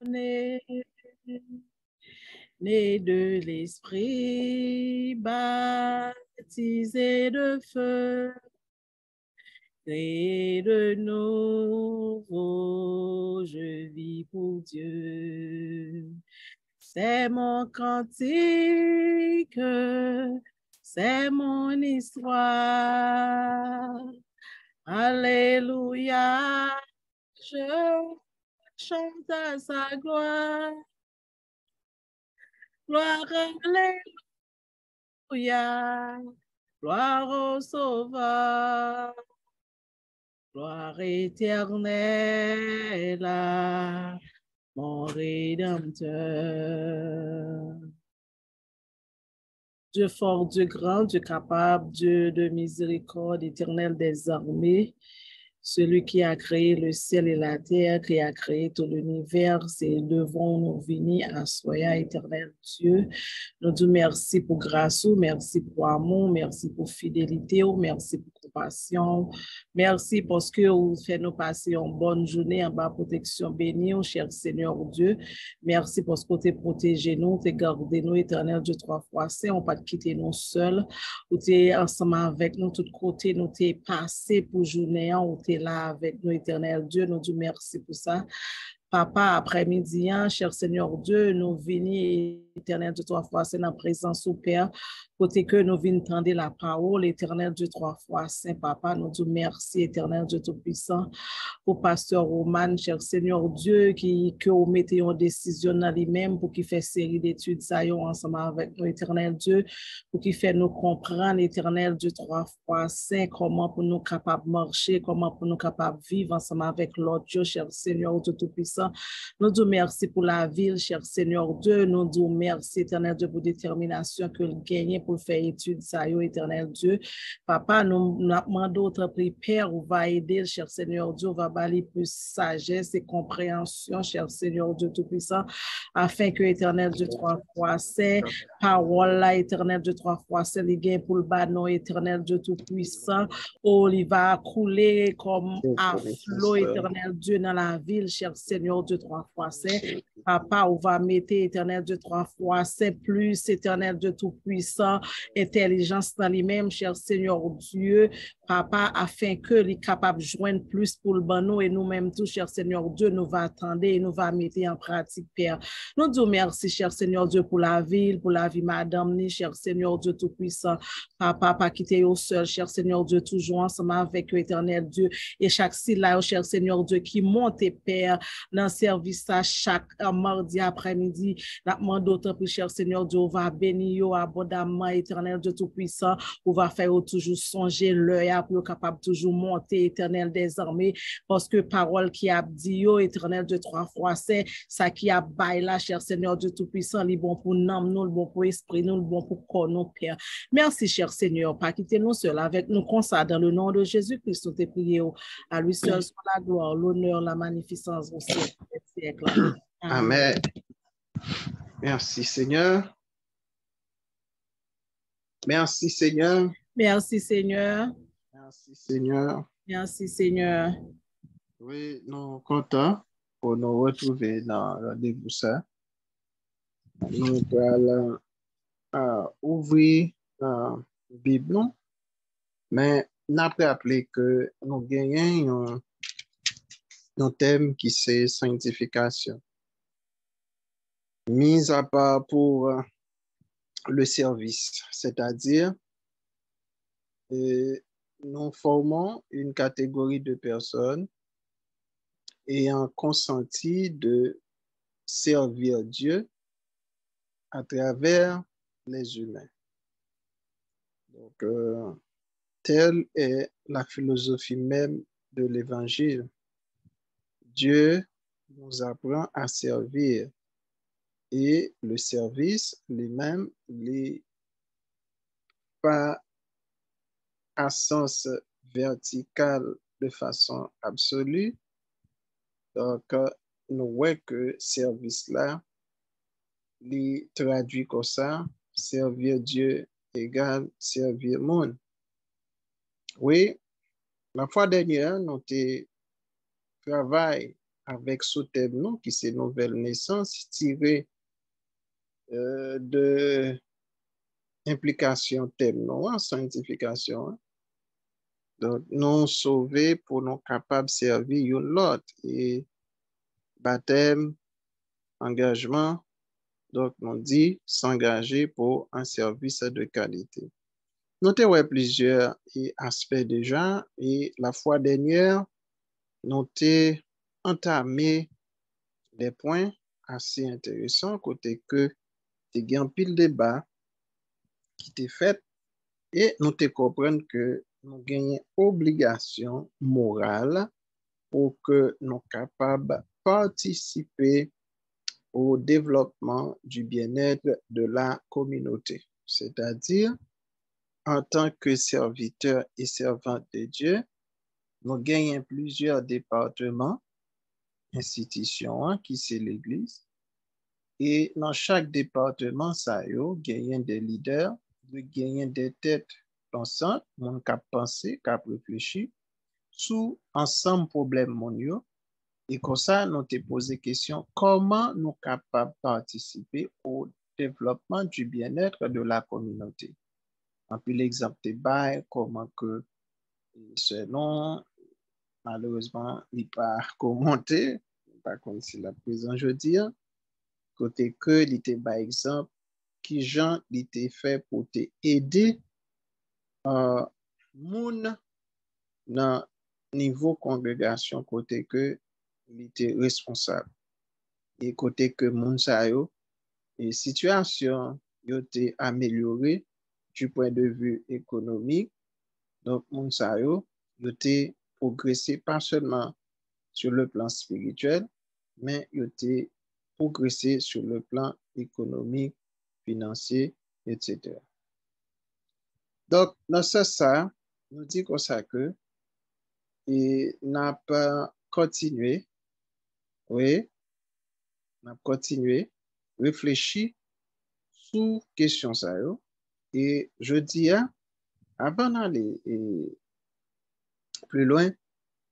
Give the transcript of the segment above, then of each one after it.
né de l'Esprit, baptisé de feu, créé de nouveau, je vis pour Dieu. C'est mon cantique, c'est mon histoire. Alléluia, je chante à sa gloire. Gloire, alléluia, gloire au Sauveur, gloire éternelle à mon Rédempteur. Dieu fort, Dieu grand, Dieu capable, Dieu de miséricorde, éternel des armées, celui qui a créé le ciel et la terre, qui a créé tout l'univers, c'est devant nous venir à soya éternel Dieu. Nous disons merci pour grâce, merci pour amour, merci pour fidélité, merci pour compassion. Merci parce que vous faites nous passer une bonne journée en bas protection bénie, cher Seigneur Dieu. Merci parce que tu protégé nous, tu gardé nous, éternel Dieu, 3 fois saint, on pas quitter nous seuls. Tu es ensemble avec nous, tout côté, nous t'es passé pour journée, où tu es là avec nous, éternel Dieu. Nous disons merci pour ça. Papa, après-midi, cher Seigneur Dieu, nous venons, éternel Dieu, 3 fois saint, dans la présence au Père, côté que nous venons tendre la parole, éternel Dieu, 3 fois saint, Papa, nous disons merci, éternel Dieu Tout-Puissant, pour pasteur Roman, cher Seigneur Dieu, que vous mettez en décision dans lui-même pour qu'il fasse série d'études, ça y est, ensemble avec nous, éternel Dieu, pour qu'il fait nous comprendre, éternel Dieu, 3 fois saint, comment pour nous capables de marcher, comment pour nous capables de vivre ensemble avec l'autre Dieu, cher Seigneur Dieu Tout-Puissant. Nous disons merci pour la ville, cher Seigneur Dieu. Nous disons merci, éternel Dieu, pour la détermination que le gagne pour faire étude, ça y est, éternel Dieu. Papa, nous demandons notre prix, Père, on va aider, cher Seigneur Dieu, on va balayer plus sagesse et compréhension, cher Seigneur Dieu Tout-Puissant, afin que, éternel Dieu, 3 fois saint, parole là, éternel Dieu, 3 fois saint, les gains pour le bâton, éternel Dieu Tout-Puissant, oh, il va couler comme un flot, éternel Dieu, dans la ville, cher Seigneur Dieu, 3 fois saint. Papa, on va mettre, éternel Dieu, 3 fois saint, plus, éternel Dieu Tout-Puissant, intelligence dans lui-même, cher Seigneur Dieu, Papa, afin que les capables de joindre plus pour le banon et nous-mêmes tout, cher Seigneur Dieu, nous va attendre et nous va mettre en pratique, Père. Nous disons merci, cher Seigneur Dieu, pour la ville, pour la vie, Madame, ni, cher Seigneur Dieu Tout-Puissant. Papa, pas quitter au seul, cher Seigneur Dieu, toujours ensemble avec l'éternel Dieu. Et chaque là, cher Seigneur Dieu, qui monte, Père, dans le service à chaque mardi après-midi, la demande d'autant plus, cher Seigneur Dieu, on va bénir abondamment, éternel Dieu Tout-Puissant, on va faire toujours songer l'œil pour capable toujours monter, éternel des armées, parce que parole qui a dit, éternel Dieu, 3 fois, c'est ça qui a bail là, cher Seigneur Dieu Tout-Puissant, le bon pour nous, le bon pour esprit, nous, le bon pour corps, nous, Père. Merci, cher Seigneur, pas quitter nous seuls avec nous comme ça, dans le nom de Jésus-Christ, nous te prions. À lui seul soit la gloire, l'honneur, la magnificence au siècle des siècles. Amen. Merci, Seigneur. Merci, Seigneur. Merci, Seigneur. Merci, Seigneur. Merci, Seigneur. Oui, nous sommes contents pour nous retrouver dans le rendez-vous ça. Nous allons ouvrir la Bible, mais nous avons rappelé que nous gagnons un thème qui c'est sanctification. Mis à part pour le service, c'est-à-dire nous formons une catégorie de personnes ayant consenti de servir Dieu à travers les humains. Donc, telle est la philosophie même de l'Évangile. Dieu nous apprend à servir et le service lui-même n'est pas à sens vertical de façon absolue. Donc, nous voyons que service là, il traduit comme ça, servir Dieu égale servir le monde. Oui, la fois dernière, nous avons travaillé avec ce thème, non, qui c'est nouvelle naissance, tiré de implication thème, non, sanctification. Hein. Donc, nous sauver pour nous capables de servir l'autre. Et baptême, engagement, donc on dit s'engager pour un service de qualité. Notez ouais, plusieurs aspects déjà. Et la fois dernière, nous avons entamé des points assez intéressants, côté que il y a un pile débat qui était fait et nous te comprenons que nous gagnons obligation morale pour que nous soyons capables de participer au développement du bien-être de la communauté. C'est-à-dire, en tant que serviteurs et servantes de Dieu, nous gagnons plusieurs départements, institutions, hein, qui c'est l'Église. Et dans chaque département, ça y est, gagnent des leaders, gagnent des têtes pensantes, mon cap penser, cap réfléchir, sous ensemble problème mondiaux. Et comme ça, nous te posé question, comment nous capables de participer au développement du bien-être de la communauté. En plus, l'exemple de bail, comment que selon, malheureusement, il pas commenté, pas comme si la présent je dis, côté que il était par exemple, qui Jean il était fait pour te aider moun dans niveau congrégation côté que il était responsable et côté que moun sa yo et situation yo été améliorée du point de vue économique donc moun sa yo été progressé pas seulement sur le plan spirituel mais yo été progressé sur le plan économique financier etc. Donc dans ce ça nous dit comme ça que et n'a pas continué oui n'a continué réfléchir sous question ça yo. Et je dis, avant d'aller plus loin,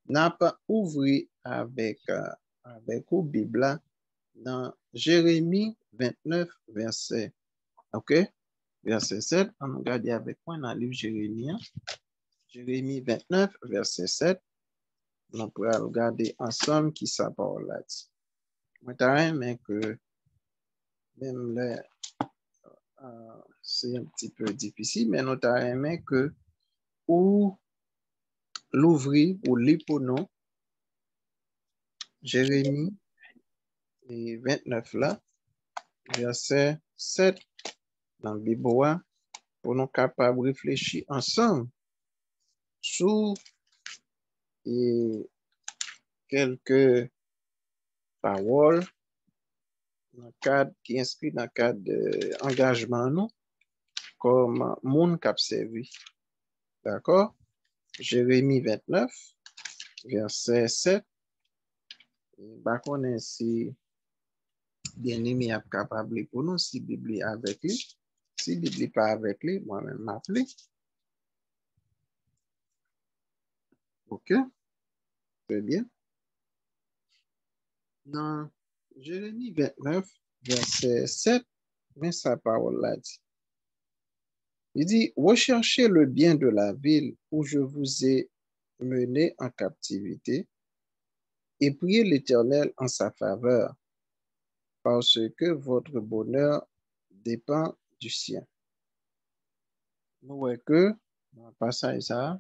n'a pas ouvert avec la Bible dans Jérémie 29, verset, ok? Verset 7, on regarde avec moi dans le livre Jérémie. Jérémie 29, verset 7, on pourra regarder ensemble qui ça parle là. Moi, t'as mais que même là, c'est un petit peu difficile, mais nous t'as aimé que ou l'ouvrir ou lire pour nous Jérémie 29 là, verset 7 dans le Bible pour nous capables de réfléchir ensemble sur quelques paroles dans le cadre, qui inscrit dans le cadre d'engagement nous comme monde cap servi. D'accord? Jérémie 29, verset 7. Par contre, si bien aimé est capable pour nous, si Bible avec lui, si Bible pas avec lui, moi-même m'appeler. Ok? Très bien. Dans Jérémie 29, verset 7, mais sa parole là dit. Il dit, recherchez le bien de la ville où je vous ai mené en captivité et priez l'Éternel en sa faveur, parce que votre bonheur dépend du sien. Nous voyons que, dans le passage ça,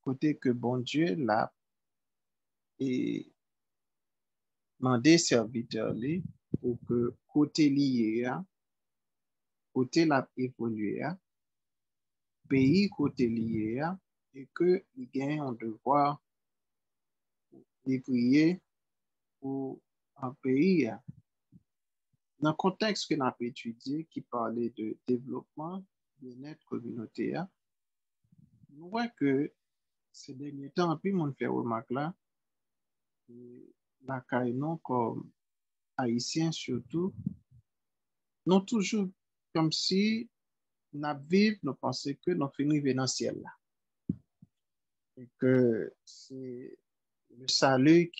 côté que bon Dieu l'a et demandé serviteur pour que côté lié, côté la évolué, pays côté lié, et que il gagne un devoir de prier pour un pays. Dans le contexte que nous avons étudié, qui parlait de développement, bien-être communautaire, nous voyons que ces derniers temps, puis mon fait remarque là, la caïnon comme haïtiens surtout, nous toujours comme si nous vivons, nous pensons que nous finissons dans le ciel là. Et que c'est le salut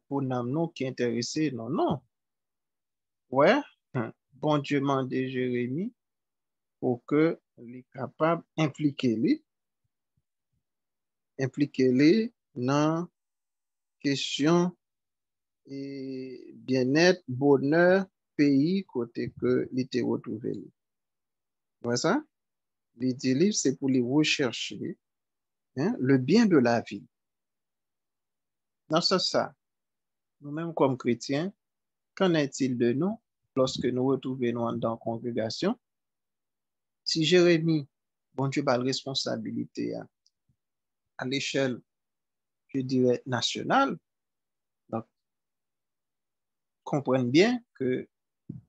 pour nous qui est intéressé, non, non. Ouais, bon Dieu m'a dit Jérémie pour que les capable impliquer les dans question et bien-être, bonheur, pays côté que l'été retrouvé. Voilà ça? Les livres, c'est pour les rechercher le bien de la vie. Dans ce sens, nous-mêmes comme chrétiens, qu'en est-il de nous lorsque nous retrouvons dans la congrégation? Si Jérémie, bon Dieu, a la responsabilité à l'échelle, je dirais, nationale, donc, comprenez bien que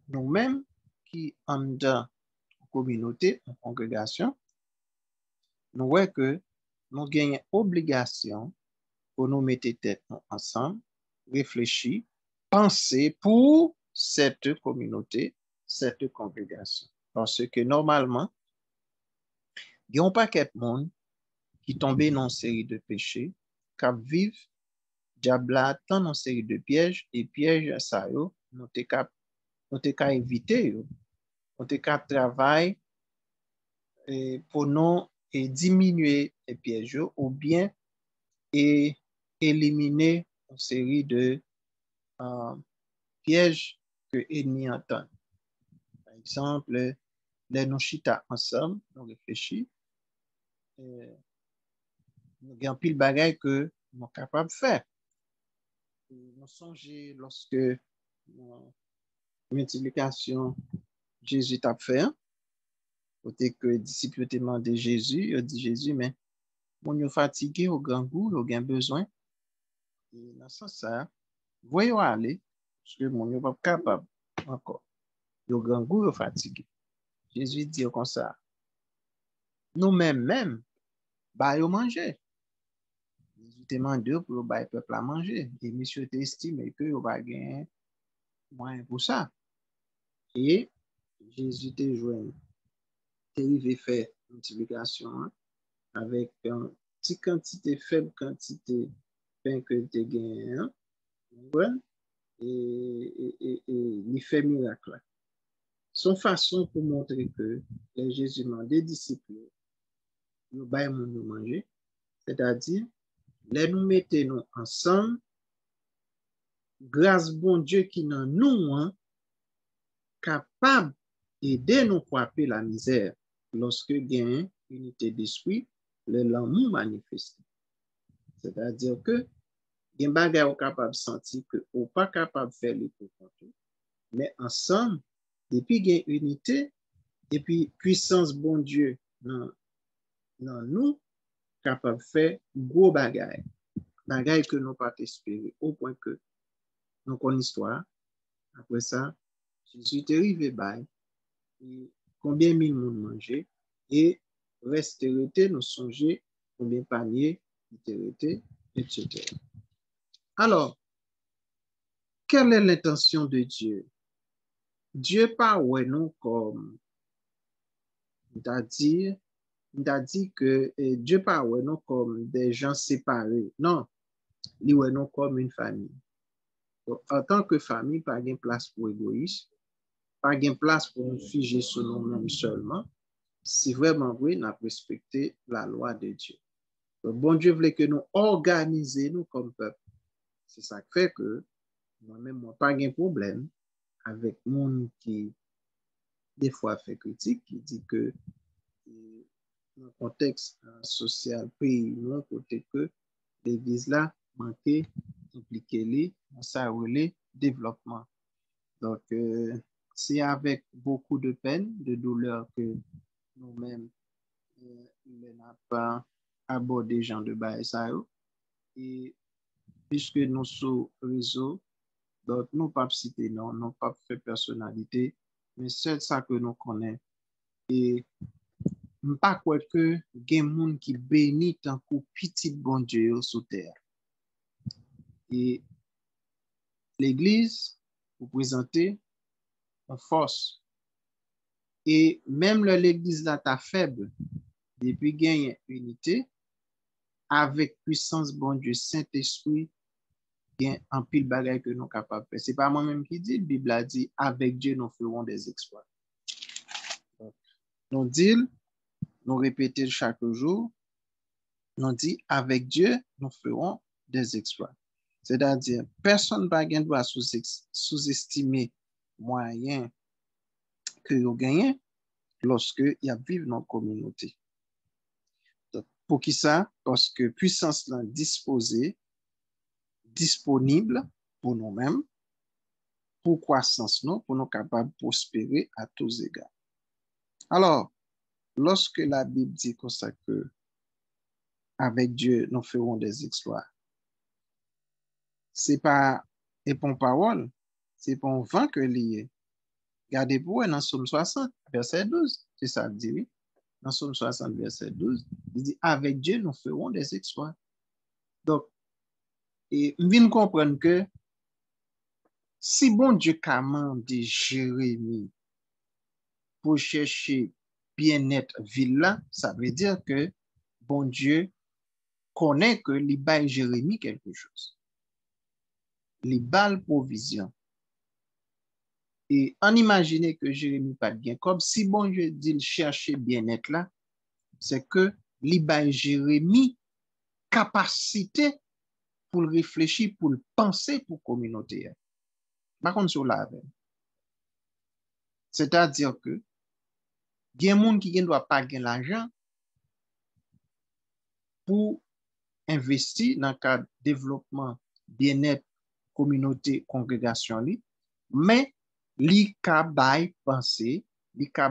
nous-mêmes qui en dans communauté, en congrégation, nous voyons que nous gagnons obligation pour nous mettre tête ensemble, réfléchir, penser pour cette communauté, cette congrégation. Parce que normalement, il n'y a pas qu'un monde qui tombe dans une série de péchés, qui vivent, diable dans une série de pièges, et pièges, ça, nous sommes qu'à éviter, nous sommes qu'à travailler pour nous diminuer les pièges ou bien éliminer une série de pièges que l'ennemi entend. Par exemple, les nous chita ensemble, nous réfléchissons, nous avons pile bagaille que nous sommes capables de faire. Nous songeons lorsque multiplication Jésus t'a fait, côté que disciples te demandé Jésus, il dit Jésus, mais mon yo fatigué au grand goût, au gain besoin. Et dans ce sens, voyons aller, parce que mon yo pas capable encore. Au grand goût, au fatigué. Jésus dit comme ça, nous-mêmes, bah, yo manger. Jésus te demandé pour le peuple à manger. Et monsieur t'estime que yo va gagner moyen pour ça. Et Jésus te joint, te arrivé faire multiplication avec une petite quantité, faible quantité pain que tu gagné, et il fait miracle. Son façon pour montrer que Jésus m'a des disciples, nous baillons nous manger, c'est-à-dire, les nous mettons ensemble, grâce bon Dieu qui dans nous, capable d'aider nous frapper la misère lorsque gagne unité d'esprit, l'amour manifesté. C'est-à-dire que gen bagay ou capable sentir que ou pas capable faire les pour mais ensemble depuis gen unité et puis puissance bon Dieu dans nous capable faire gros bagay que nous pas espérer au point que nous connaissons histoire après ça Jésus est arrivé bail combien mille monde manger et reste nous songer combien panier était etc. Alors, quelle est l'intention de Dieu? Dieu pas ouais nous comme c'est-à-dire que Dieu pas ouais nous comme des gens séparés. Non, il ouais nous comme une famille. Donc, en tant que famille, pas de place pour égoïsme, pas de place pour nous figer sur nous-mêmes seulement. Si vraiment oui, nous respecter la loi de Dieu. Donc, bon Dieu voulait que nous organiser nous comme peuple. C'est ça qui fait que moi-même, moi, pas de problème avec monde qui des fois fait critique, qui dit que dans le contexte social pays, nous, côté que l'église là manquait impliquer les dans ça relais développement. Donc, c'est avec beaucoup de peine, de douleur que nous-mêmes, ne n'a pas abordé gens de Baïsaïo. Et puisque nous sommes réseau, donc nous pas citer non, nous pas fait personnalité, mais c'est ça que nous connaissons. Et pas quoi que gen moun qui bénit tant que petit bon Dieu sur terre. Et l'église vous présentez en force. Et même l'église là ta faible, depuis gagne unité, avec puissance, bon Dieu, Saint-Esprit, il y a un pile bagage que nous sommes capables de faire. Ce n'est pas moi-même qui dis, la Bible a dit, avec Dieu, nous ferons des exploits. Nous disons, nous répétons chaque jour, nous disons, avec Dieu, nous ferons des exploits. C'est-à-dire, personne ne doit sous-estimer moyen que vous gagnez lorsque il vivent dans la communauté. Donc, pour qui ça? Parce que puissance là disposée, disponible pour nous-mêmes, pour croissance nous, pour nous capables de prospérer à tous égards. Alors, lorsque la Bible dit comme ça que avec Dieu, nous ferons des exploits, c'est pas et pour parole, c'est pour vent que lié. Regardez pour dans Somme 60, verset 12, c'est ça qu'il dit, oui. Dans Somme 60, verset 12, il dit, avec Dieu, nous ferons des exploits. Donc, et nous venons comprendre que si bon Dieu commande Jérémie pour chercher bien-être ville, ça veut dire que bon Dieu connaît que il bail Jérémie quelque chose. Il bail provision. Et on imagine que Jérémie pas bien. Comme si bon Dieu dit chercher bien-être là, c'est que il bail Jérémie capacité pour réfléchir, pour penser pour la communauté. Par contre, sur la veille. C'est-à-dire que il y a des gens qui ne doivent pas gagner l'argent pour investir dans le cadre de développement, bien-être, communauté, congrégation, mais li ka bay penser, li ka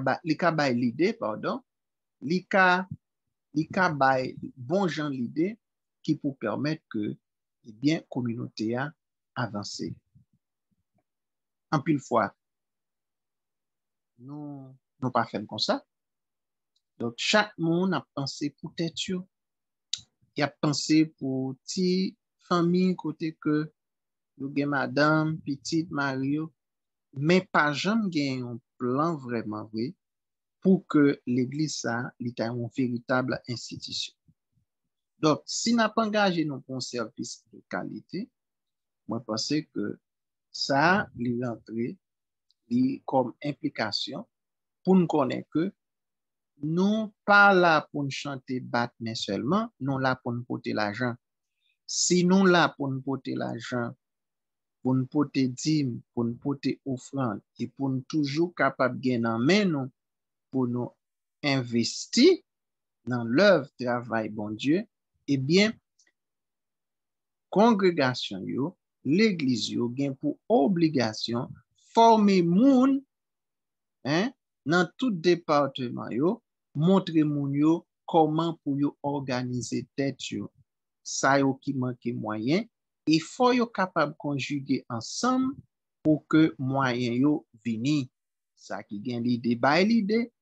bay l'idée, pardon, li ka bay bon gens l'idée qui pour permettre que eh bien communauté a avancer. En pile fois, nous pas fait comme ça. Donc chaque monde a pensé pour tête yo. Il a pensé pour ti famille côté que nous gen madame, petite Mario, mais pas jamais gen un plan vraiment vrai pour que l'église ça soit une véritable institution. Donc, si n'a pas engagé nous pour un service de qualité, moi, je pense que ça, lui rentrer comme implication pour nous connaître que nous pas là pour nous chanter battre, mais seulement, nous là pour nous porter l'argent. Si nous là pour nous porter l'argent, pour nous porter dîme, pour nous porter offrande, et pour nous toujours capable de gagner en main nous, pour nous investir dans l'œuvre travail bon Dieu, eh bien, congrégation yo, l'église yo gen pour obligation former moun dans tout département yo, montrer moun yo comment pour yo organiser tête yo. Ça yo qui manque moyen, il faut yo capable conjuguer ensemble pour que moyen yo vini. Ça qui gen l'idée bay l'idée,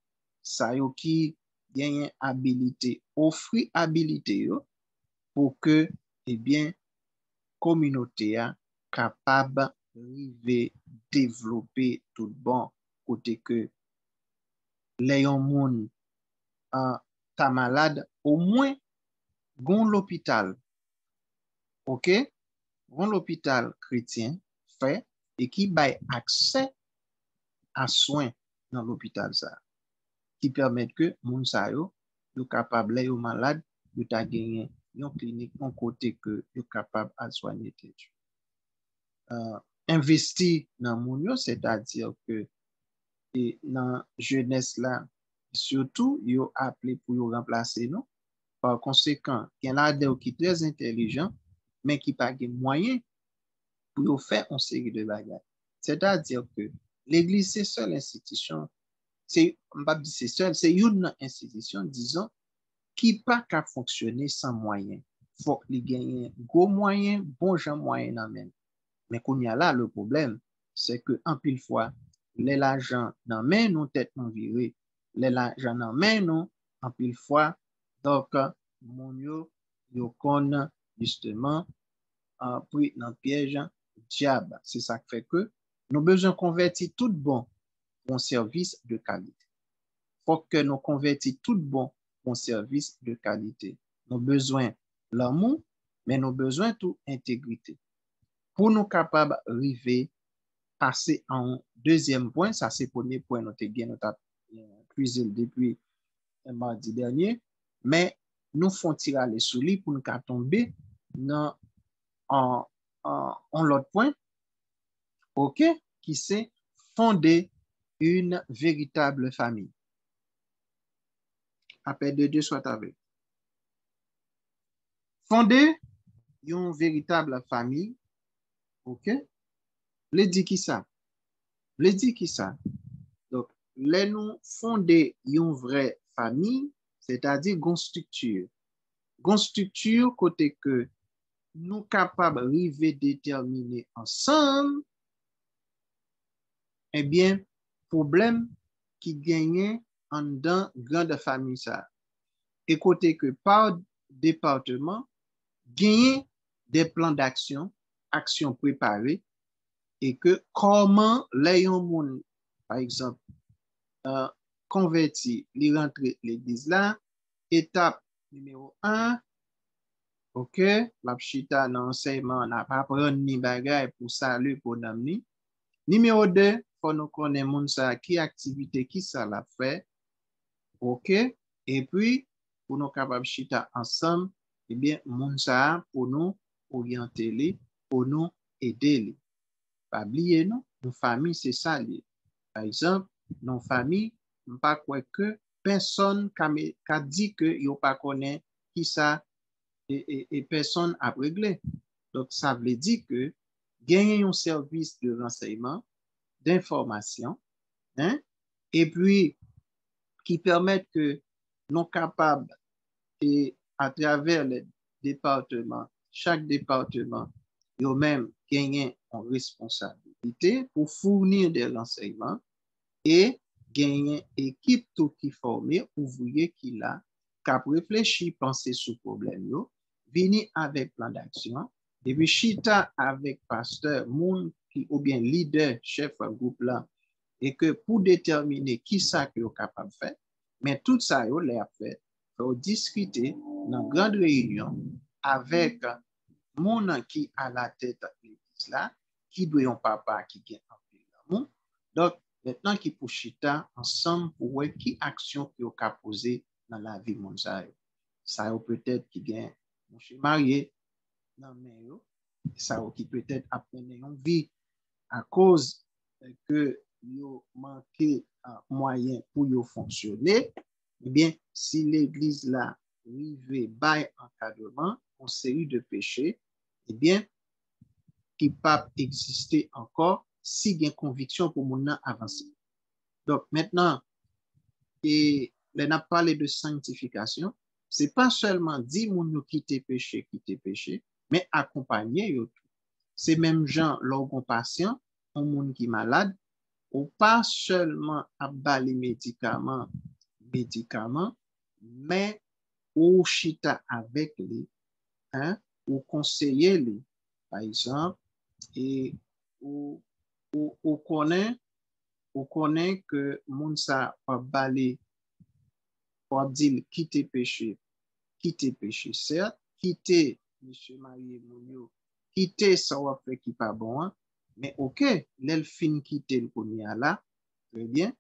ça yo qui gagne habilité, offrir habilité yo pour que eh bien communauté a capable de développer tout bon côté que les gens ta malade au moins gon l'hôpital, OK, gon l'hôpital chrétien fait et qui bail accès à soins dans l'hôpital ça qui permet que moun sa yo capable yo malade de ta gagner une clinique en côté que yo capable à soigner tête. Investir dans moun yo, c'est-à-dire que dans jeunesse là surtout yo appelé pour yo remplacer nous. Par conséquent, il y en a des qui sont très intelligents mais qui pas de moyens pour yo faire une série de bagages. C'est-à-dire que l'église c'est seule institution, c'est une institution disons qui pas qu'à fonctionner sans moyens. Faut qu'il gagne gros moyens, bon gens moyens dans même. Mais qu'on y a là, le problème, c'est que en pile fois, les l'argent dans main nous tête nous virer, les l'argent dans main nous en pile fois, donc mon yo kon justement pris dans piège diable. C'est ça qui fait que nous besoin convertir tout bon pour un service de qualité. Faut que nous convertir tout bon pour un service de qualité. Nous besoin l'amour, mais nous besoin tout intégrité. Pour nous capables d'arriver, passer en deuxième point, ça c'est le premier point, nous avons puisé depuis mardi dernier, mais nous font tirer les souliers pour nous tomber dans l'autre point, ok, qui c'est fonder une véritable famille. Appel de Dieu soit avec. Fonder une véritable famille, ok, le dit qui ça? Le dit qui ça? Donc, les nous fonder une vraie famille, c'est-à-dire une structure. Une structure côté que nous capables d'arriver déterminer ensemble, eh bien, problème qui gagne en dans grande famille ça. Et côté que par département, gagner des plans d'action, actions préparées, et que comment les gens, par exemple, converti, les rentrer l'église là, étape numéro 1, ok, la chita dans l'enseignement, n'a pas prendre ni bagay pour salut pour d'amener. Numéro 2, faut nous connaître moun sa qui activité qui ça l'a fait, ok, et puis pour nous capable chita ensemble, eh bien moun sa pour nous orienter les, pour nous aider les. Pas oublier non, nos familles c'est ça lié. Par exemple, nos familles pas quoi que personne qui dit que yo pas connaît qui ça et personne a réglé. Donc ça veut dire que gagner un service de renseignement, d'information, hein, et puis qui permettent que nous capables et à travers les départements, chaque département, eux-mêmes gagner une responsabilité pour fournir des renseignements et gagner équipe tout qui formée, ouvrier qui l'a, cap réfléchi, penser sur problème, venir avec plan d'action, et puis chita avec pasteur, moun qui, ou bien leader, chef groupe là, et que pour déterminer qui ça que est capable de faire, mais tout ça, yo l'a fait, faut discuter dans une grande réunion avec mon qui à la tête de l'église là, qui doit un papa qui gagne un peu l'amour. Donc, maintenant qui pour chita ensemble pour voir qui action qui a posé dans la vie mondiale. Ça peut-être qui gagne mon chez marié dans mais ça qui peut-être après une vie à cause que yo manqué moyen pour yo fonctionner. Eh bien, si l'église là arrive by encadrement en série de péchés, eh bien, qui pas exister encore si il y a conviction pour mon avancer. Donc maintenant, et on a parlé de sanctification, c'est pas seulement dire mon quitter péché, mais accompagner yo tout. C'est même gens l'orgon patient, un monde qui est malade, ou pas seulement à bas les médicaments, mais ou chita avec les, hein, ou conseiller les, par exemple, et ou connaît que moun sa pa balé pour dire quitter péché, certes, quitter monsieur marié moun quitter ça va faire qui pas bon, mais ok, l'el fin quitter le konya là, très bien.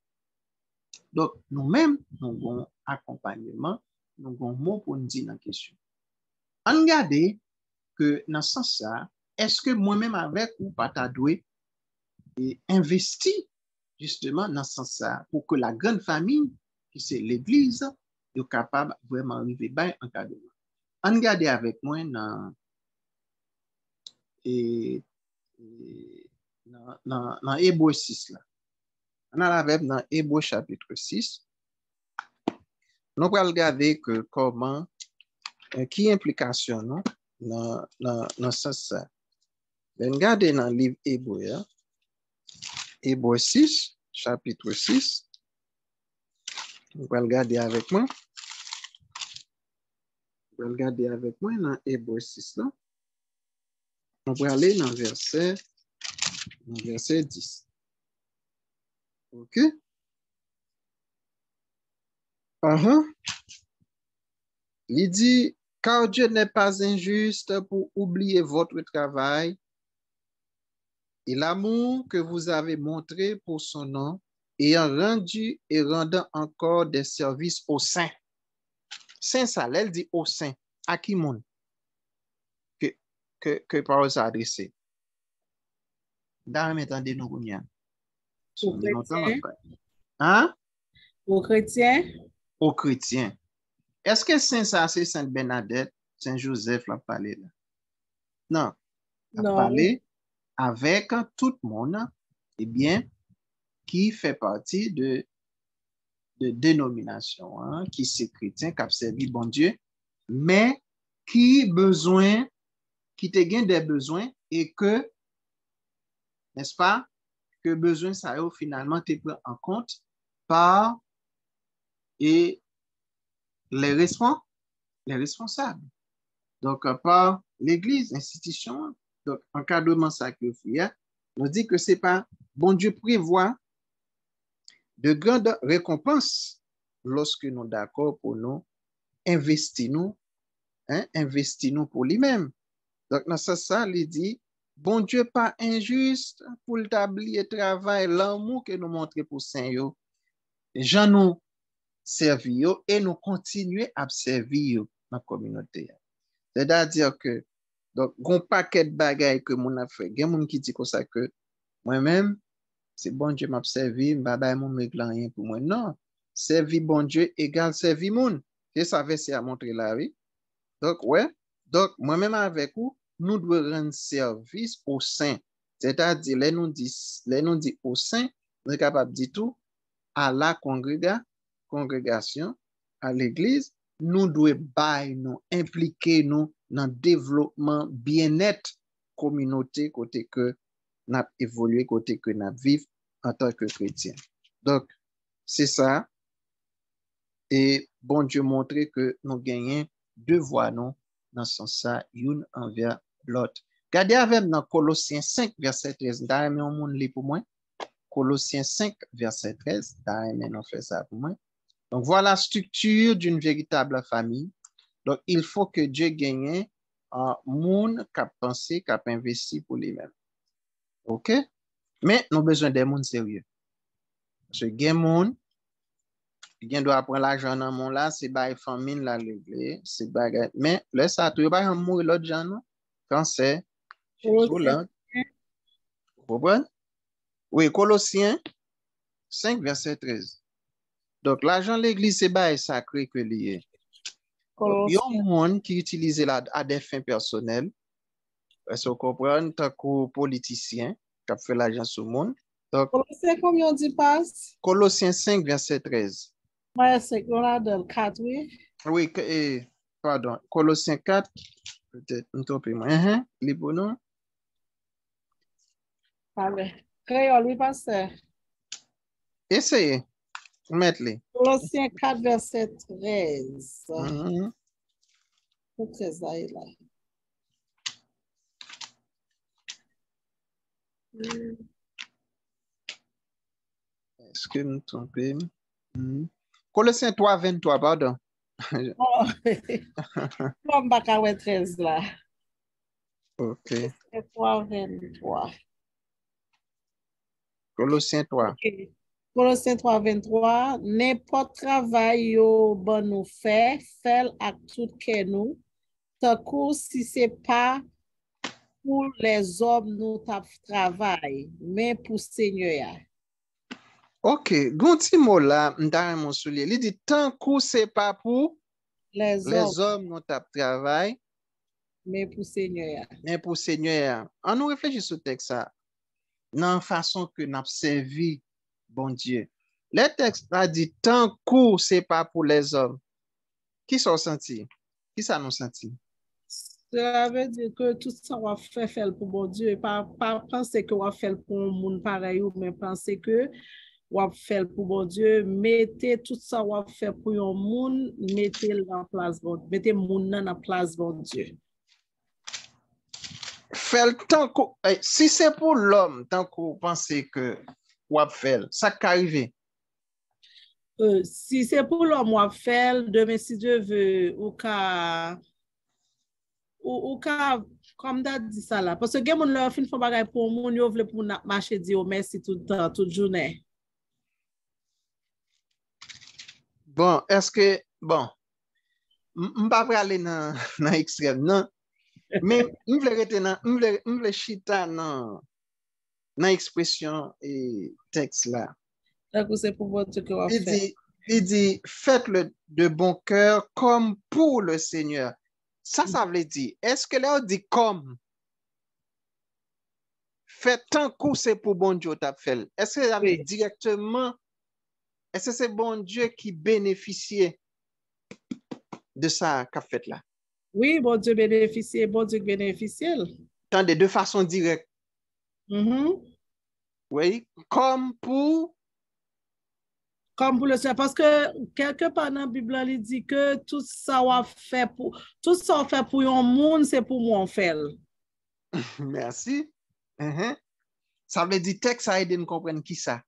Donc nous-mêmes nous avons accompagnement, nous avons mot pour nous dire dans la question. On regarde que dans ce sens ça, est-ce que moi-même avec ou pas ta doué et investi justement dans ce sens-là pour que la grande famille, qui c'est l'église, soit capable vraiment arriver bien encadrement. On regarde avec moi dans Hébreux 6 là. On a avec dans Hébreux chapitre 6. Nous allons regarder que comment qui implication non dans ce sens-là. On regarde dans le livre Hébreux, Hébreux 6, chapitre 6. Vous pouvez regarder avec moi. Vous pouvez regarder avec moi dans Hébreux 6 là. On va aller dans verset 10. OK? Il dit, Car Dieu n'est pas injuste pour oublier votre travail et l'amour que vous avez montré pour son nom, ayant rendu et rendant encore des services aux saints. Saint, ça, elle dit aux saints. À qui monde que parole s'adresse? Dans m'entendez nous combien? Aux chrétiens. Hein? Aux chrétiens. Aux chrétiens. Est-ce que Saint ça, c'est Sainte Bernadette, Saint Joseph l'a parlé là? Non. L'a parlé avec tout le monde, eh bien, qui fait partie de dénomination, hein, qui c'est chrétien, qui a servi bon Dieu, mais qui besoin, qui te gagne des besoins et que, n'est-ce pas, que besoin ça est finalement te prend en compte par et les responsables. Donc, par l'Église, l'institution, donc, encadrement sacrifié, on dit que c'est pas, bon Dieu prévoit de grandes récompenses lorsque nous sommes d'accord pour nous investir nous pour lui-même. Donc, dans ce sens, il dit, bon Dieu pas injuste pour l'établir le travail, l'amour que nous montrons pour Saint-Yo. Jean nous servir et nous continuer à servir dans la communauté. C'est-à-dire que, donc, un paquet de bagailles que mon a fait, il y a des gens qui disent comme ça que moi-même, c'est bon Dieu m'a servi, baba mon réglant rien pour moi. Non, servir bon Dieu égale servir moun. C'est ça verset à montrer là, oui. Donc, ouais, donc, moi-même avec vous, nous devons rendre service aux saints. C'est-à-dire, les nous dit aux saints, nous sommes capables de dire tout à la congrégation, à l'église, nous devons nous impliquer nous dans le développement bien-être communauté côté que nous évolué, côté que nous vivons en tant que chrétien. Donc, c'est ça. Et bon Dieu montrer que nous gagnons deux voies non dans ce sens une envers l'autre. Regardez avec dans Colossiens 5 verset 13. D'ailleurs, on monde lit pour moi. Colossiens 5 verset 13. D'ailleurs, on fait ça pour moi. Donc voilà la structure d'une véritable famille. Donc il faut que Dieu gagne un monde qui a pensé, qui a investi pour lui-même. OK? Mais nous avons besoin des mondes sérieux. Parce que gain monde il doit prendre l'argent dans mon là, c'est bail famine la régler, c'est bagarre. Mais là ça tu pas mourir l'autre gens non? Cancer, Hollande. Vous comprenez? Oui, Colossiens 5 verset 13. Donc l'argent l'église c'est bail sacré que lié. Il y a un monde qui utilise là à des fins personnelles. Est-ce que vous comprenez tant que politicien qui a fait l'argent sur le monde? Donc Colossiens combien on dit passe? Colossiens 5 verset 13. Ouais, c'est qu'on a dans le 4, oui. Oui, pardon, Colossiens 4, peut-être un peu moins. Libre, non? Allez, créole, oui, pasteur. Essayez, mettez-les. Colossiens 4, verset 13. Mm-hmm. Le 13 là, est là. Est-ce que nous trompons? Colossiens 3, 23, pardon. Oh, comme Bakawe 13 là. OK. 3, 23. Colossiens 3. Okay. Colossiens 3, 23. N'importe travail yo bon nous fait avec tout que nous. Tant que si c'est pas pour les hommes nous travail, mais pour Seigneur. OK. Gonti mot là, m'ta mon soulier. Il dit tant que c'est pas pour les hommes nous travail, mais pour Seigneur. Mais pour Seigneur. On nous réfléchit sur le texte ça. Dans la façon que nous avons servi bon Dieu. Le texte a dit tant que c'est pas pour les hommes. Qui sont sentis? Qui ça nous senti? Ça veut dire que tout ça va faire pour bon Dieu. Pas penser que on va faire pour un monde pareil, mais penser que on va faire pour bon Dieu. Mettez tout ça on va faire pour un monde, mettez en place bon Dieu. Mettez monde dans la place bon Dieu. Faire tant que si c'est pour l'homme, tant que vous pensez que on va faire, ça qu'arrive. Si c'est pour l'homme, on va faire demain si Dieu veut, ou qu'à ou ka, comme da dit ça là, parce que gen moun leur fin font bagay pour moun, yo vle pour n'a marcher di yo merci tout le temps, toute journée. Bon, est-ce que, bon, m'pa pre aller dans extrême, non? Mais m'vle rete m'vle chita dans expression et texte là. Donc c'est pour votre Dieu que on fait. Il dit, faites-le de bon cœur comme pour le Seigneur. Ça veut dire, est-ce que là on dit comme? Faites tant coup c'est pour bon Dieu t'as fait. Est-ce que ça veut dire directement, est-ce que c'est bon Dieu qui bénéficiait de ça qu'a fait là? Oui, bon Dieu bénéficie, bon Dieu bénéficie. Attendez, de façon directe. Oui, comme pour le Seigneur. Parce que quelque part dans la Bible, il dit que tout ça on fait pour un monde, c'est pour moi on fait. Merci. Ça veut dire texte ça aide nous comprendre qui ça.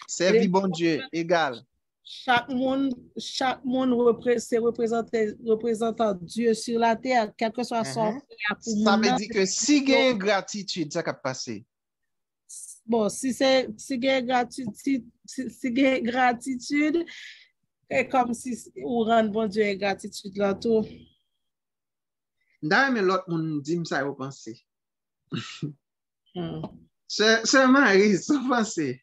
Servir bon Dieu égal. Chaque monde c'est représentant Dieu sur la terre, quel que soit son fait. Ça veut dire que si il y a gratitude, ça va passer. Bon, si il y a gratitude, c'est comme si on rend bon Dieu gratitude là tout. D'ailleurs, mais l'autre monde dit ça vous pensez. C'est Marie, vous pensez.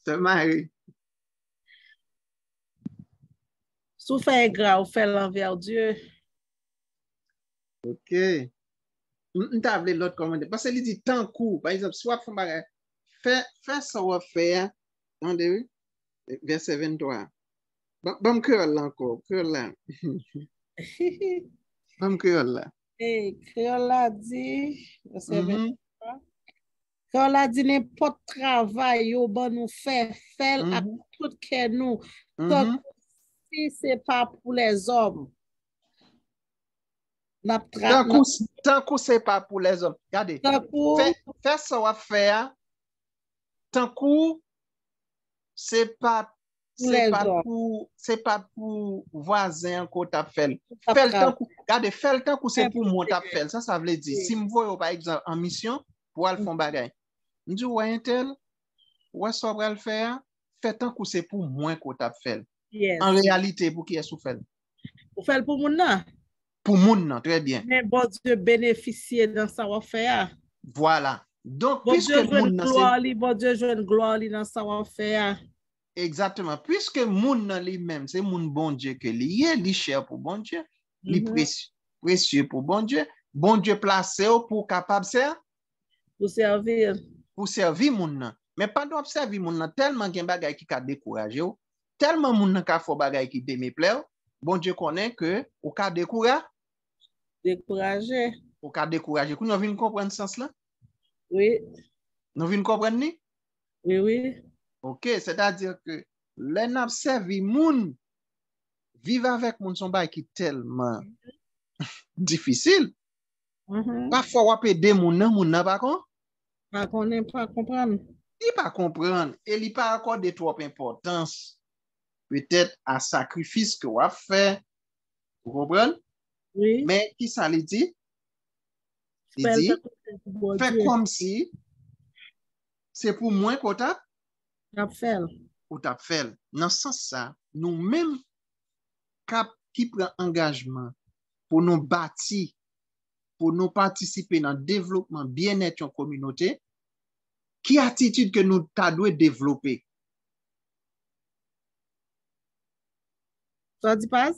C'est Marie. Si vous faites gras, vous faites l'envers Dieu. Ok. On t'a appelé l'autre commande. Parce qu'il dit tant coup. Par exemple, soit fais ça ou faire. Attendez, verset 23. Bon cœur là encore. Cœur là. Bon cœur là. Cœur là dit, verset 23. Cœur là dit n'importe travail, yo bon nous fait à tout que nous. Si c'est pas pour les hommes. Tant coup c'est pas pour les hommes. Regardez. Fais ça ou faire. Tant coup c'est pas pour voisin qu'on t'a fait. Fais le temps coup. Regardez, fais le temps coup c'est pour moi t'a fait. Ça veut dire si me voyez par exemple en mission pour aller faire bagay. Me dit ouais un tel ouais ça va le faire. Fais tant coup c'est pour moi qu'on t'a fait. En réalité pour qui est sous fait? Pour faire pour moun nan. Pour moun nan, très bien. Mais bon Dieu bénéficier dans sa faire. Voilà. Donc bon puisque moun nan bon Dieu joue gloire dans sa faire. Exactement. Puisque moun nan lui-même, c'est moun bon Dieu que li cher pour bon Dieu, li précieux pour bon Dieu. Bon Dieu placé pour capable pour servir. Pour servir moun nan. Mais pendant servir moun nan, tellement gen bagay qui ka décourager ou, tellement moun nan ka fò bagay qui déméplaire, bon Dieu connaît que ou ka décourager. Ou ka décourager. Nous vinn comprendre sens là? Oui. Nous vinn comprendre ni? Oui, oui. Ok, c'est-à-dire que les n'a servi moun, vivre avec moun son bagay qui tellement difficile. Parfois, on peut aider moun nan pas kon? Pas comprendre. Il pas comprendre et il pas accorder trop importance peut-être à sacrifice que on fait. Vous comprenez? Oui. Mais qui ça lui dit? Il dit fais comme si c'est pour moi qu'on t'a fait. Ou t'a fait. Dans ce sens ça, nous-mêmes qui prend engagement pour nous bâtir, pour nous participer dans le développement bien-être en communauté, qui attitude que nous devons développer? Ça dit pas?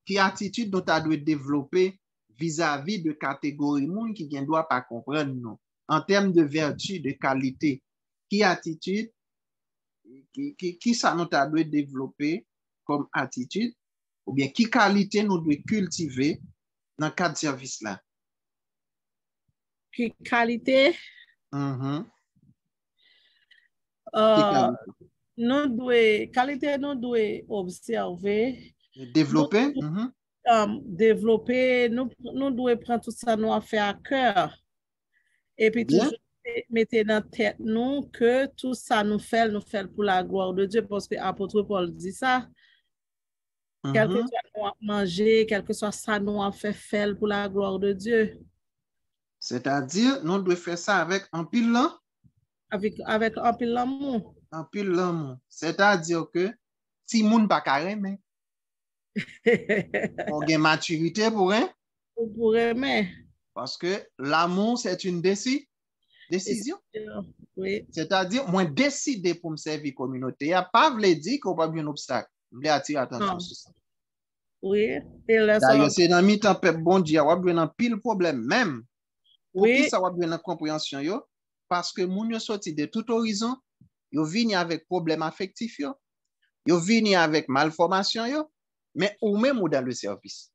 Qui attitude nous devons développer vis-à-vis de catégories monde qui ne doit pas comprendre nous en termes de vertu, de qualité? Qui attitude qui ça nous devons développer comme attitude ou bien qui qualité nous devons cultiver dans le cadre de service là? Qui qualité? Nous devons observer. Développer? Développer, nous devons prendre tout ça nous à faire à cœur. Et puis toujours mettre dans la tête nous que tout ça nous fait pour la gloire de Dieu, parce que l'apôtre Paul dit ça. Quel que Mhm. soit nous à manger, quel que soit ça, nous à faire pour la gloire de Dieu. C'est-à-dire, nous devons faire ça avec un pile là, Avec un peu l'amour. un pile l'amour. C'est-à-dire que si moun pas carrément, on gagne maturité pour rien, Pour aimer. parce que l'amour, c'est une Et c'est décision. sûr. Oui. C'est-à-dire, moi, décider pour me servir communauté, il n'y a pas voulu dire qu'on va bien un obstacle. Je voulais attirer attention Non. sur ça. Oui. Et là, ça D'ailleurs, va. c'est dans le temps, peuple bon Dieu, on va bien un pile problème, même. Pour qui Oui. ça va bien une compréhension, yo? Parce que moun yo sorti de tout horizon, yo vini avec problème affectif, yo vini avec malformation, yo, mais ou même ou dans le service.